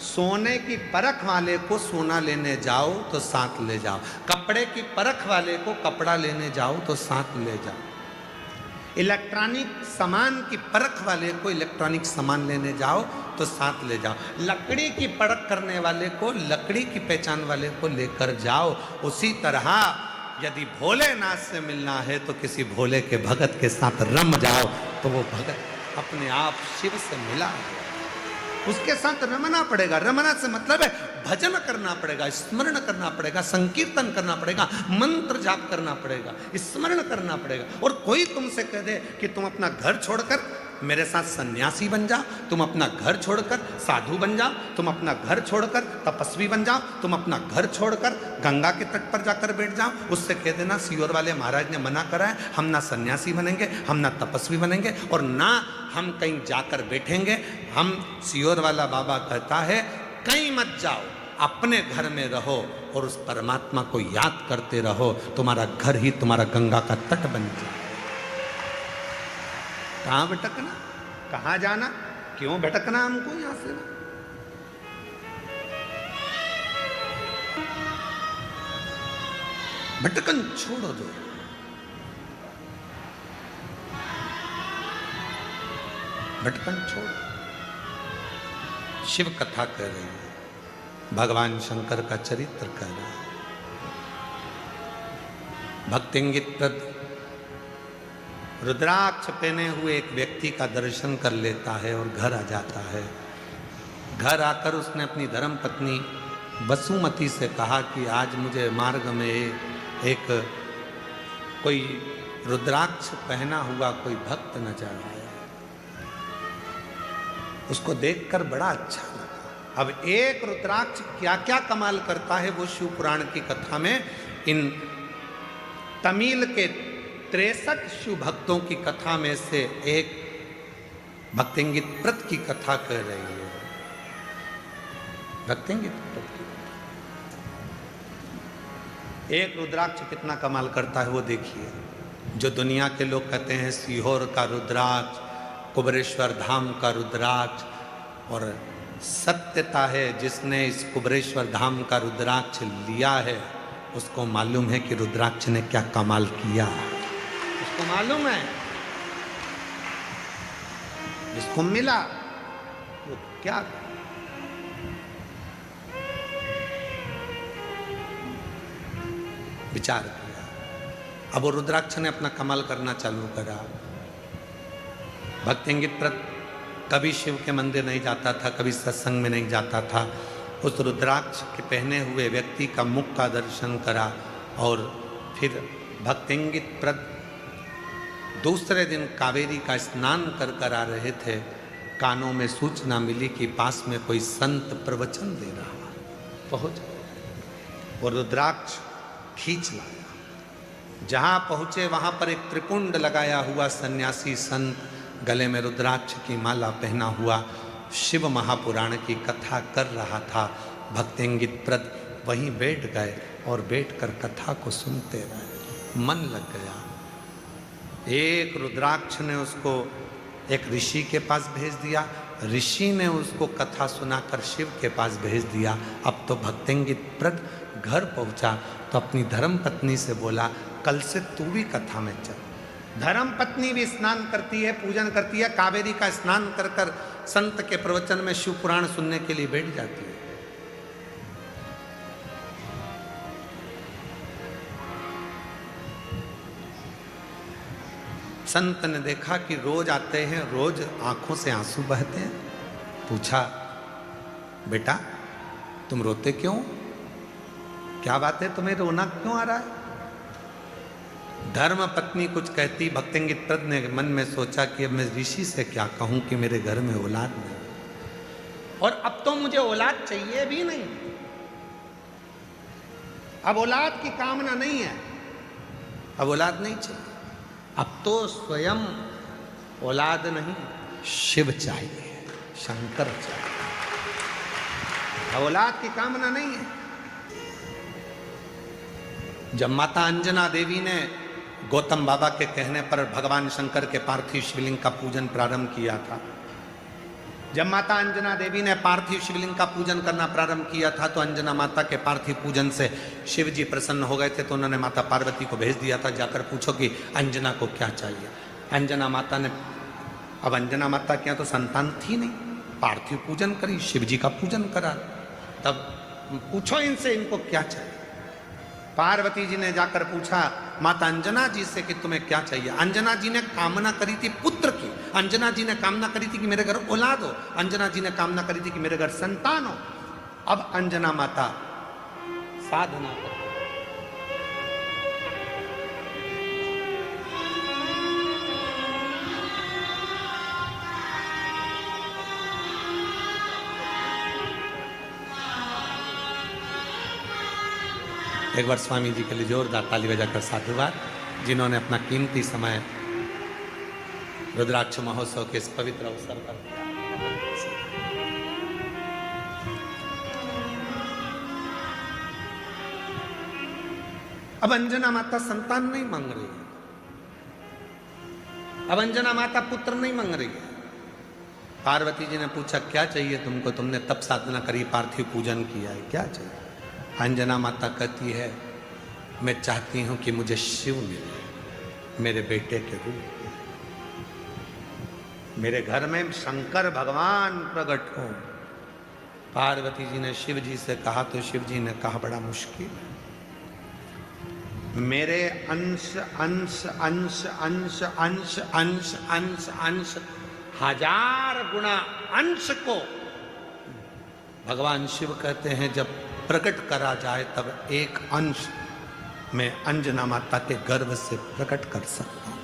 सोने की परख वाले को सोना लेने जाओ तो साथ ले जाओ, कपड़े की परख वाले को कपड़ा लेने जाओ तो साथ ले जाओ, इलेक्ट्रॉनिक सामान की परख वाले को इलेक्ट्रॉनिक सामान लेने जाओ तो साथ ले जाओ, लकड़ी की परख करने वाले को लकड़ी की पहचान वाले को लेकर जाओ। उसी तरह यदि भोलेनाथ से मिलना है तो किसी भोले के भगत के साथ रम जाओ तो वो भगत अपने आप शिव से मिला है, उसके साथ रमना पड़ेगा। रमना से मतलब है भजन करना पड़ेगा, स्मरण करना पड़ेगा, संकीर्तन करना पड़ेगा, मंत्र जाप करना पड़ेगा, स्मरण करना पड़ेगा। और कोई तुमसे कह दे कि तुम अपना घर छोड़कर मेरे साथ सन्यासी बन जाओ, तुम अपना घर छोड़कर साधु बन जाओ, तुम अपना घर छोड़कर तपस्वी बन जाओ, तुम अपना घर छोड़कर गंगा के तट पर जाकर बैठ जाओ, उससे कह देना सियोर वाले महाराज ने मना करा है, हम ना सन्यासी बनेंगे, हम ना तपस्वी बनेंगे और ना हम कहीं जाकर बैठेंगे। हम सियोर वाला बाबा कहता है कहीं मत जाओ, अपने घर में रहो और उस परमात्मा को याद करते रहो, तुम्हारा घर ही तुम्हारा गंगा का तट बन जाए। कहाँ भटकना, कहाँ जाना, क्यों भटकना हमको यहां से? भटकन छोड़ो दो, भटकन छोड़ो। शिव कथा कर रही है, भगवान शंकर का चरित्र कर रहा है। भक्तिंगित प्रद रुद्राक्ष पहने हुए एक व्यक्ति का दर्शन कर लेता है और घर आ जाता है। घर आकर उसने अपनी धर्म पत्नी वसुमती से कहा कि आज मुझे मार्ग में एक कोई रुद्राक्ष पहना हुआ कोई भक्त नजर आया, उसको देखकर बड़ा अच्छा लगा। अब एक रुद्राक्ष क्या क्या कमाल करता है वो शिव पुराण की कथा में इन तमिल के 63 शिव भक्तों की कथा में से एक भक्तिंगित प्रत की कथा कर रही है। भक्तिंगित प्रत की एक रुद्राक्ष कितना कमाल करता है वो देखिए। जो दुनिया के लोग कहते हैं सीहोर का रुद्राक्ष, कुबरेश्वर धाम का रुद्राक्ष, और सत्यता है जिसने इस कुबरेश्वर धाम का रुद्राक्ष लिया है उसको मालूम है कि रुद्राक्ष ने क्या कमाल किया, उसको मालूम है। जिसको मिला वो क्या विचार किया। अब वो रुद्राक्ष ने अपना कमाल करना चालू करा। भक्तिंगित प्रत कभी शिव के मंदिर नहीं जाता था, कभी सत्संग में नहीं जाता था। उस रुद्राक्ष के पहने हुए व्यक्ति का मुख का दर्शन करा और फिर भक्तिंगित प्रत दूसरे दिन कावेरी का स्नान कर कर आ रहे थे। कानों में सूचना मिली कि पास में कोई संत प्रवचन दे रहा है। पहुंच वो रुद्राक्ष खींच लाया। जहां पहुंचे वहां पर एक त्रिपुंड लगाया हुआ सन्यासी संत गले में रुद्राक्ष की माला पहना हुआ शिव महापुराण की कथा कर रहा था। भक्तिंगित प्रत वहीं बैठ गए और बैठकर कथा को सुनते रहे। मन लग गया। एक रुद्राक्ष ने उसको एक ऋषि के पास भेज दिया, ऋषि ने उसको कथा सुनाकर शिव के पास भेज दिया। अब तो भक्तिंगित प्रत घर पहुंचा तो अपनी धर्म पत्नी से बोला कल से तू भी कथा में चल। धर्म पत्नी भी स्नान करती है, पूजन करती है, कावेरी का स्नान कर कर संत के प्रवचन में शिव पुराण सुनने के लिए बैठ जाती है। संत ने देखा कि रोज आते हैं, रोज आंखों से आंसू बहते हैं। पूछा, बेटा तुम रोते क्यों? क्या बात है, तुम्हें रोना क्यों आ रहा है? धर्म पत्नी कुछ कहती, भक्तिंगित प्रद ने मन में सोचा कि अब मैं ऋषि से क्या कहूं कि मेरे घर में औलाद नहीं, और अब तो मुझे औलाद चाहिए भी नहीं। अब औलाद की कामना नहीं है, अब औलाद नहीं चाहिए। अब तो स्वयं औलाद नहीं, शिव चाहिए, शंकर चाहिए। अब औलाद की कामना नहीं है। जब माता अंजना देवी ने गौतम बाबा के कहने पर भगवान शंकर के पार्थिव शिवलिंग का पूजन प्रारंभ किया था, जब माता अंजना देवी ने पार्थिव शिवलिंग का पूजन करना प्रारंभ किया था, तो अंजना माता के पार्थिव पूजन से शिव जी प्रसन्न हो गए थे। तो उन्होंने माता पार्वती को भेज दिया था, जाकर पूछो कि अंजना को क्या चाहिए। अंजना माता ने, अब अंजना माता क्या तो संतान थी नहीं, पार्थिव पूजन करी, शिव जी का पूजन करा। तब पूछो इनसे इनको क्या चाहिए। पार्वती जी ने जाकर पूछा माता अंजना जी से कि तुम्हें क्या चाहिए। अंजना जी ने कामना करी थी पुत्र की, अंजना जी ने कामना करी थी कि मेरे घर औलाद हो, अंजना जी ने कामना करी थी कि मेरे घर संतान हो। अब अंजना माता साधना कर, एक बार स्वामी जी के लिए जोरदार ताली बजाकर साधुवाद, जिन्होंने अपना कीमती समय रुद्राक्ष महोत्सव के इस पवित्र अवसर पर दिया। अब अंजना माता संतान नहीं मांग रही है, अब अंजना माता पुत्र नहीं मांग रही है। पार्वती जी ने पूछा क्या चाहिए तुमको, तुमने तब साधना करी, पार्थिव पूजन किया है, क्या चाहिए? अंजना माता कहती है मैं चाहती हूं कि मुझे शिव मिले मेरे बेटे के रूप, मेरे घर में शंकर भगवान प्रकट हो। पार्वती जी ने शिव जी से कहा तो शिव जी ने कहा बड़ा मुश्किल है, मेरे अंश अंश अंश अंश अंश अंश अंश अंश 1000 गुना अंश को भगवान शिव कहते हैं जब प्रकट करा जाए तब एक अंश मैं अंजना माता के गर्भ से प्रकट कर सकता हूं।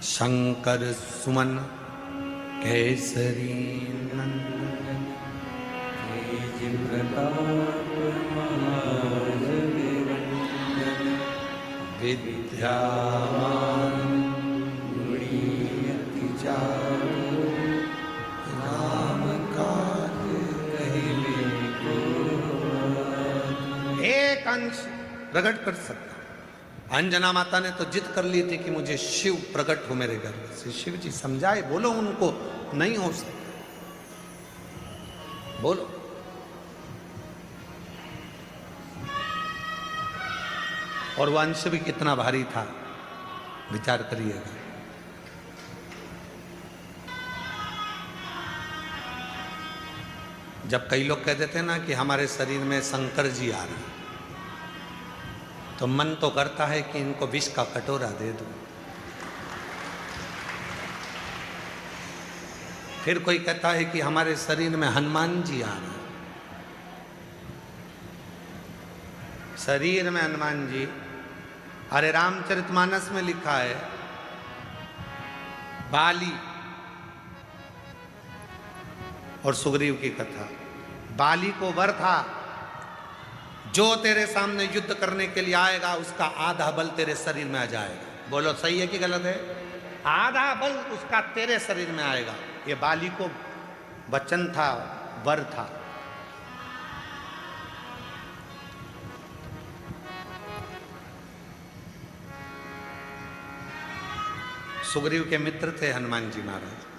शंकर सुमन केसरी नंदन तेज प्रताप विद्यावान गुणी अति चातुर राम काज कहिले को एक अंश प्रकट कर सकता। अंजना माता ने तो जिद कर ली थी कि मुझे शिव प्रकट हो मेरे गर्भ से। शिव जी समझाए, बोलो उनको नहीं हो सकता, बोलो। और वह अंश भी कितना भारी था विचार करिएगा। जब कई लोग कह देते हैं ना कि हमारे शरीर में शंकर जी आ रहे हैं, तो मन तो करता है कि इनको विष का कटोरा दे दूं। फिर कोई कहता है कि हमारे शरीर में हनुमान जी आ रहे हैं, शरीर में हनुमान जी। अरे रामचरितमानस में लिखा है, बाली और सुग्रीव की कथा। बाली को वर था, जो तेरे सामने युद्ध करने के लिए आएगा उसका आधा बल तेरे शरीर में आ जाएगा। बोलो सही है कि गलत है? आधा बल उसका तेरे शरीर में आएगा। ये बाली को वचन था, वर था। सुग्रीव के मित्र थे हनुमान जी महाराज।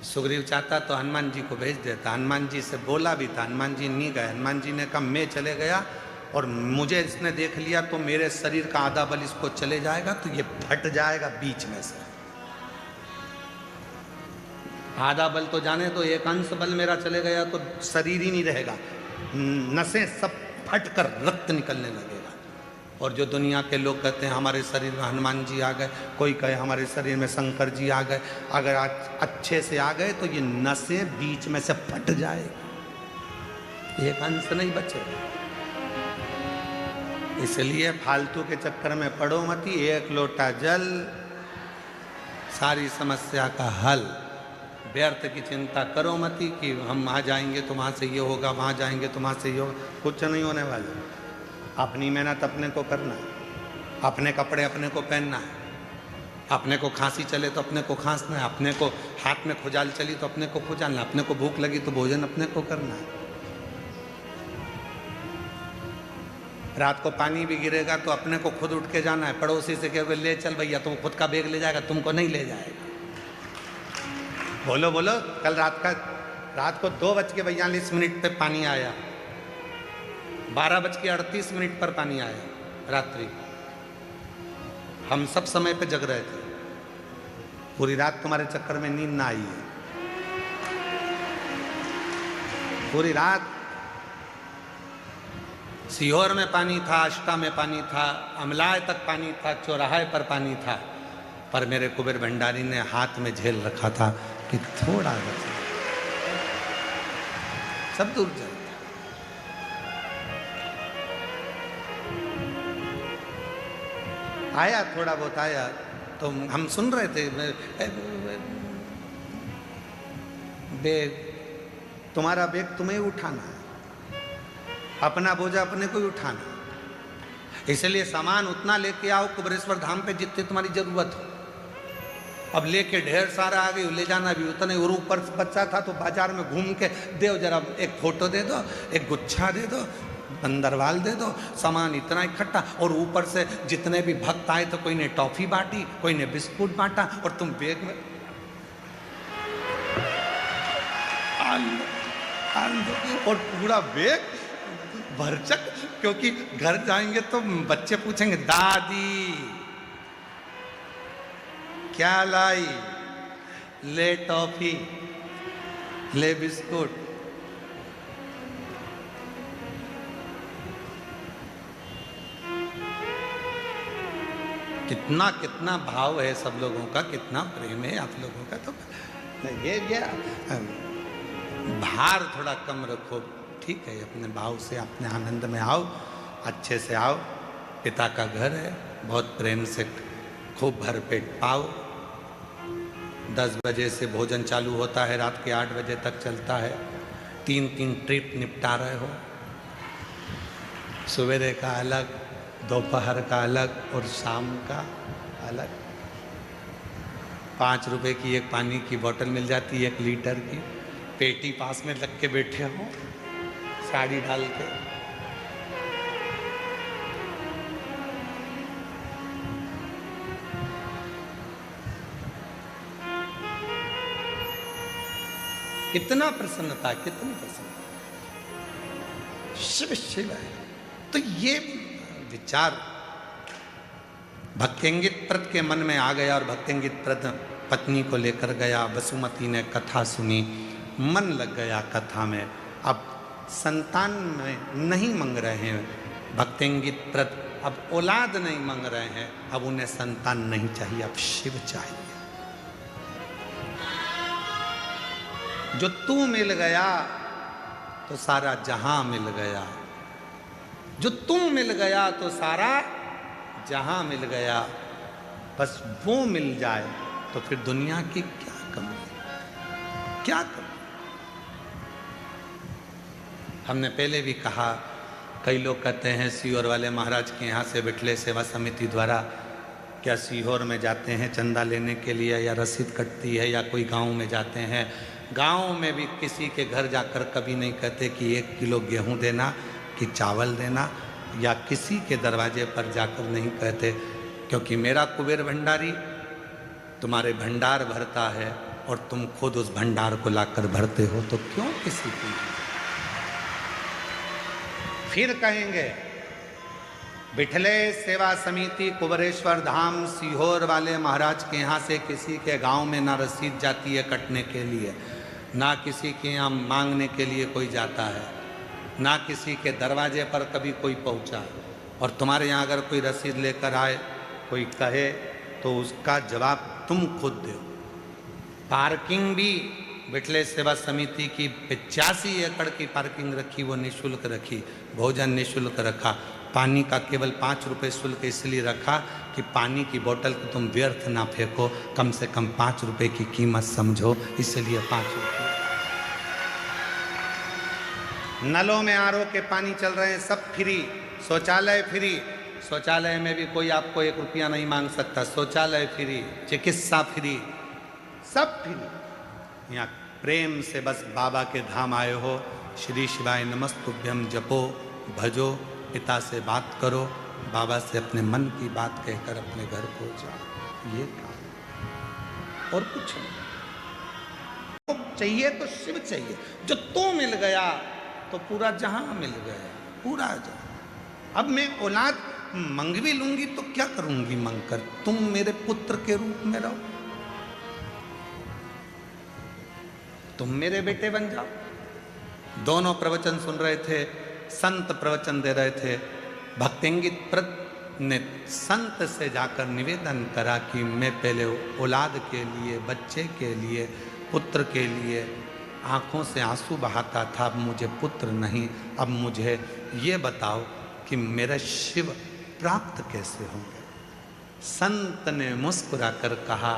सुग्रीव चाहता तो हनुमान जी को भेज देता, हनुमान जी से बोला भी था, हनुमान जी नहीं गए। हनुमान जी ने कहा मैं चले गया और मुझे इसने देख लिया तो मेरे शरीर का आधा बल इसको चले जाएगा, तो ये फट जाएगा बीच में से। आधा बल तो जाने तो, एक अंश बल मेरा चले गया तो शरीर ही नहीं रहेगा, नसें सब फट कर रक्त निकलने लगेगा। और जो दुनिया के लोग कहते हैं हमारे शरीर में हनुमान जी आ गए, कोई कहे हमारे शरीर में शंकर जी आ गए, अगर आज अच्छे से आ गए तो ये नसें बीच में से फट जाएगी, एक अंश नहीं बचेगा। इसलिए फालतू के चक्कर में पड़ो मती, एक लोटा जल सारी समस्या का हल। व्यर्थ की चिंता करो मती कि हम वहाँ जाएंगे तो वहाँ से ये होगा, वहाँ जाएंगे तो वहाँ से ये होगा, कुछ नहीं होने वाला। अपनी मेहनत अपने को करना है, अपने कपड़े अपने को पहनना है, अपने को खांसी चले तो अपने को खांसना है, अपने को हाथ में खुजाल चली तो अपने को खुजालना, अपने को भूख लगी तो भोजन अपने को करना है। रात को पानी भी गिरेगा तो अपने को खुद उठ के जाना है, पड़ोसी से कहोगे ले चल भैया, तुम खुद का बैग ले जाएगा, तुमको नहीं ले जाएगा। बोलो बोलो, कल रात को 2:42 पे पानी आया, 12:38 पर पानी आया रात्रि। हम सब समय पे जग रहे थे, पूरी रात तुम्हारे चक्कर में नींद ना आई है। पूरी रात सीहोर में पानी था, अष्टा में पानी था, अमलाय तक पानी था, चौराहे पर पानी था, पर मेरे कुबेर भंडारी ने हाथ में झेल रखा था कि थोड़ा बचा, सब दूर जाए। आया थोड़ा बहुत आया तो हम सुन रहे थे, बैग तुम्हारा बैग तुम्हें उठाना है, अपना बोझा अपने को ही उठाना। इसलिए सामान उतना लेके आओ कुबेरेश्वर धाम पे जितनी तुम्हारी जरूरत हो। अब लेके ढेर सारा आ गई, ले जाना भी उतने। और ऊपर बच्चा था तो बाजार में घूम के दे जरा, एक फोटो दे दो, एक गुच्छा दे दो, बंदरवाल दे दो, सामान इतना इकट्ठा। और ऊपर से जितने भी भक्त आए तो कोई ने टॉफी बांटी, कोई ने बिस्कुट बांटा, और तुम बैग में और पूरा बैग भरचक। क्योंकि घर जाएंगे तो बच्चे पूछेंगे दादी क्या लाई, ले टॉफी, ले बिस्कुट। कितना कितना भाव है सब लोगों का, कितना प्रेम है आप लोगों का। तो ये भार थोड़ा कम रखो, ठीक है, अपने भाव से अपने आनंद में आओ, अच्छे से आओ। पिता का घर है, बहुत प्रेम से खूब भरपेट पाओ। 10 बजे से भोजन चालू होता है, रात के 8 बजे तक चलता है। 3 ट्रिप निपटा रहे हो, सवेरे का अलग, दोपहर का अलग और शाम का अलग। 5 रुपए की एक पानी की बोतल मिल जाती है, 1 लीटर की। पेटी पास में लग के बैठे हो, साड़ी डाल के। कितना प्रसन्नता, कितनी प्रसन्नता, शिव शिव है। तो ये विचार भक्तेंगित प्रत के मन में आ गया और भक्तेंगित प्रत पत्नी को लेकर गया। वसुमती ने कथा सुनी, मन लग गया कथा में। अब संतान में नहीं मांग रहे हैं भक्तेंगित प्रत, अब औलाद नहीं मांग रहे हैं, अब उन्हें संतान नहीं चाहिए, अब शिव चाहिए। जो तू मिल गया तो सारा जहां मिल गया, जो तू मिल गया तो सारा जहां मिल गया। बस वो मिल जाए तो फिर दुनिया की क्या कमी, क्या कमी। हमने पहले भी कहा, कई लोग कहते हैं सीहोर वाले महाराज के यहाँ से बिठले सेवा समिति द्वारा क्या सीहोर में जाते हैं चंदा लेने के लिए, या रसीद कटती है, या कोई गांव में जाते हैं। गांव में भी किसी के घर जाकर कभी नहीं कहते कि 1 किलो गेहूं देना कि चावल देना, या किसी के दरवाजे पर जाकर नहीं कहते, क्योंकि मेरा कुबेर भंडारी तुम्हारे भंडार भरता है और तुम खुद उस भंडार को लाकर भरते हो, तो क्यों किसी की। फिर कहेंगे बिठले सेवा समिति कुबेरेश्वर धाम सीहोर वाले महाराज के यहाँ से किसी के गांव में ना रसीद जाती है कटने के लिए, ना किसी के यहाँ मांगने के लिए कोई जाता है, ना किसी के दरवाजे पर कभी कोई पहुँचा। और तुम्हारे यहाँ अगर कोई रसीद लेकर आए, कोई कहे, तो उसका जवाब तुम खुद दो। पार्किंग भी बिटले सेवा समिति की 85 एकड़ की पार्किंग रखी, वो निःशुल्क रखी, भोजन निःशुल्क रखा, पानी का केवल 5 रुपये शुल्क इसलिए रखा कि पानी की बोतल को तुम व्यर्थ ना फेंको, कम से कम 5 रुपये की कीमत समझो, इसलिए 5 रुपये। नलों में आरओ के पानी चल रहे हैं, सब फ्री, शौचालय फ्री, शौचालय में भी कोई आपको 1 रुपया नहीं मांग सकता, शौचालय फ्री, चिकित्सा फ्री, सब फ्री। यहाँ प्रेम से बस बाबा के धाम आए हो, श्री शिवाय नमस्तुभ्यम जपो, भजो, पिता से बात करो, बाबा से अपने मन की बात कहकर अपने घर को जाओ, ये काम और कुछ नहीं। चाहिए तो शिव चाहिए, जो तो मिल गया तो पूरा जहां मिल गया, पूरा जहां। अब मैं औलाद मंग भी लूंगी तो क्या करूंगी मंग कर, तुम मेरे पुत्र के रूप में रहो, तुम मेरे बेटे बन जाओ। दोनों प्रवचन सुन रहे थे, संत प्रवचन दे रहे थे। भक्तिंगित प्रत ने संत से जाकर निवेदन करा कि मैं पहले औलाद के लिए, बच्चे के लिए, पुत्र के लिए आंखों से आंसू बहाता था, अब मुझे पुत्र नहीं, अब मुझे ये बताओ कि मेरा शिव प्राप्त कैसे होंगे। संत ने मुस्कुराकर कहा,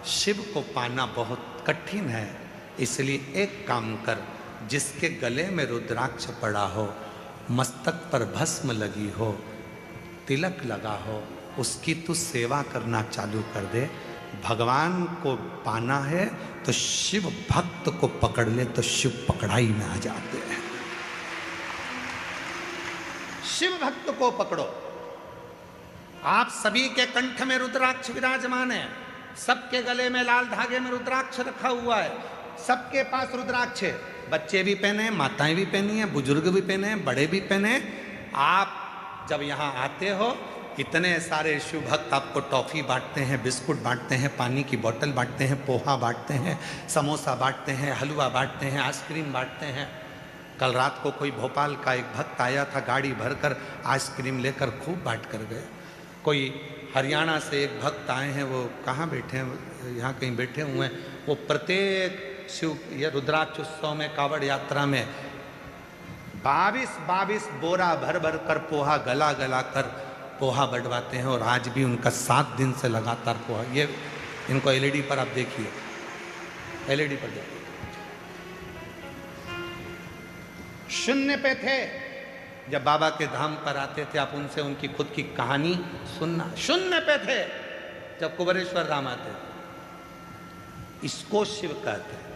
शिव को पाना बहुत कठिन है, इसलिए एक काम कर, जिसके गले में रुद्राक्ष पड़ा हो, मस्तक पर भस्म लगी हो, तिलक लगा हो, उसकी तू सेवा करना चालू कर दे। भगवान को पाना है तो शिव भक्त को पकड़ ले तो शिव पकड़ाई में आ जाते हैं। शिव भक्त को पकड़ो। आप सभी के कंठ में रुद्राक्ष विराजमान है, सबके गले में लाल धागे में रुद्राक्ष रखा हुआ है, सबके पास रुद्राक्ष है, बच्चे भी पहने, माताएं भी पहनी हैं, बुजुर्ग भी पहने, बड़े भी पहने। आप जब यहाँ आते हो, इतने सारे शिव भक्त आपको टॉफ़ी बांटते हैं, बिस्कुट बांटते हैं, पानी की बोतल बांटते हैं, पोहा बांटते हैं, समोसा बांटते हैं, हलवा बांटते हैं, आइसक्रीम बांटते हैं। कल रात को कोई भोपाल का एक भक्त आया था, गाड़ी भरकर आइसक्रीम लेकर खूब बांट कर गए। कोई हरियाणा से एक भक्त आए हैं, वो कहाँ बैठे हैं, यहाँ कहीं बैठे हुए हैं, वो प्रत्येक शिव या रुद्राक्ष उत्सव में, कावड़ यात्रा में 22 बोरा भर भर कर पोहा गला गला कर पोहा बढ़वाते हैं, और आज भी उनका 7 दिन से लगातार पोहा। ये इनको एलईडी पर आप देखिए, एलईडी पर देखिए। शून्य पे थे जब बाबा के धाम पर आते थे, आप उनसे उनकी खुद की कहानी सुनना। शून्य पे थे जब कुबेरेश्वर धाम आते थे। इसको शिव कहते हैं।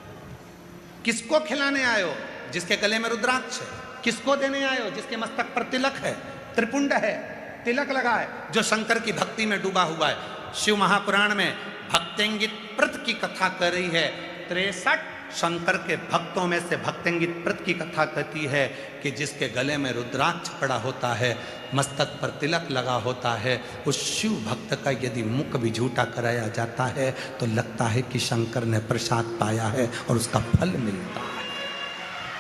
किसको खिलाने आयो? जिसके गले में रुद्राक्ष है। किसको देने आयो? जिसके मस्तक पर तिलक है, त्रिपुंड है, तिलक लगा है, जो शंकर की भक्ति में डूबा हुआ है। शिव महापुराण में भक्तिंगित प्रत की कथा कर रही है। 63 शंकर के भक्तों में से भक्तिंगित प्रत की कथा कहती है कि जिसके गले में रुद्राक्ष पड़ा होता है, मस्तक पर तिलक लगा होता है, उस शिव भक्त का यदि मुख भी झूठा कराया जाता है तो लगता है कि शंकर ने प्रसाद पाया है और उसका फल मिलता है,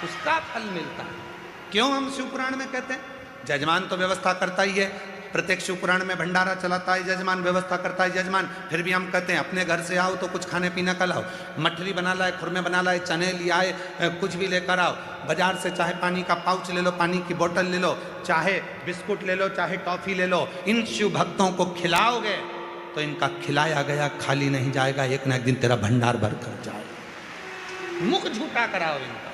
उसका फल मिलता है। क्यों हम शिव पुराण में कहते हैं? जजमान तो व्यवस्था करता ही है, प्रत्येक शिव पुराण में भंडारा चलाता है जजमान, व्यवस्था करता है जजमान। फिर भी हम कहते हैं अपने घर से आओ तो कुछ खाने पीने का लाओ, मठरी बना लाए, खुरमे बना लाए, चने ले आए, कुछ भी लेकर आओ। बाजार से चाहे पानी का पाउच ले लो, पानी की बोतल ले लो, चाहे बिस्कुट ले लो, चाहे टॉफी ले लो। इन शिव भक्तों को खिलाओगे तो इनका खिलाया गया खाली नहीं जाएगा, एक ना एक दिन तेरा भंडार भर कर जाएगा। मुख झूठा कराओ इनका।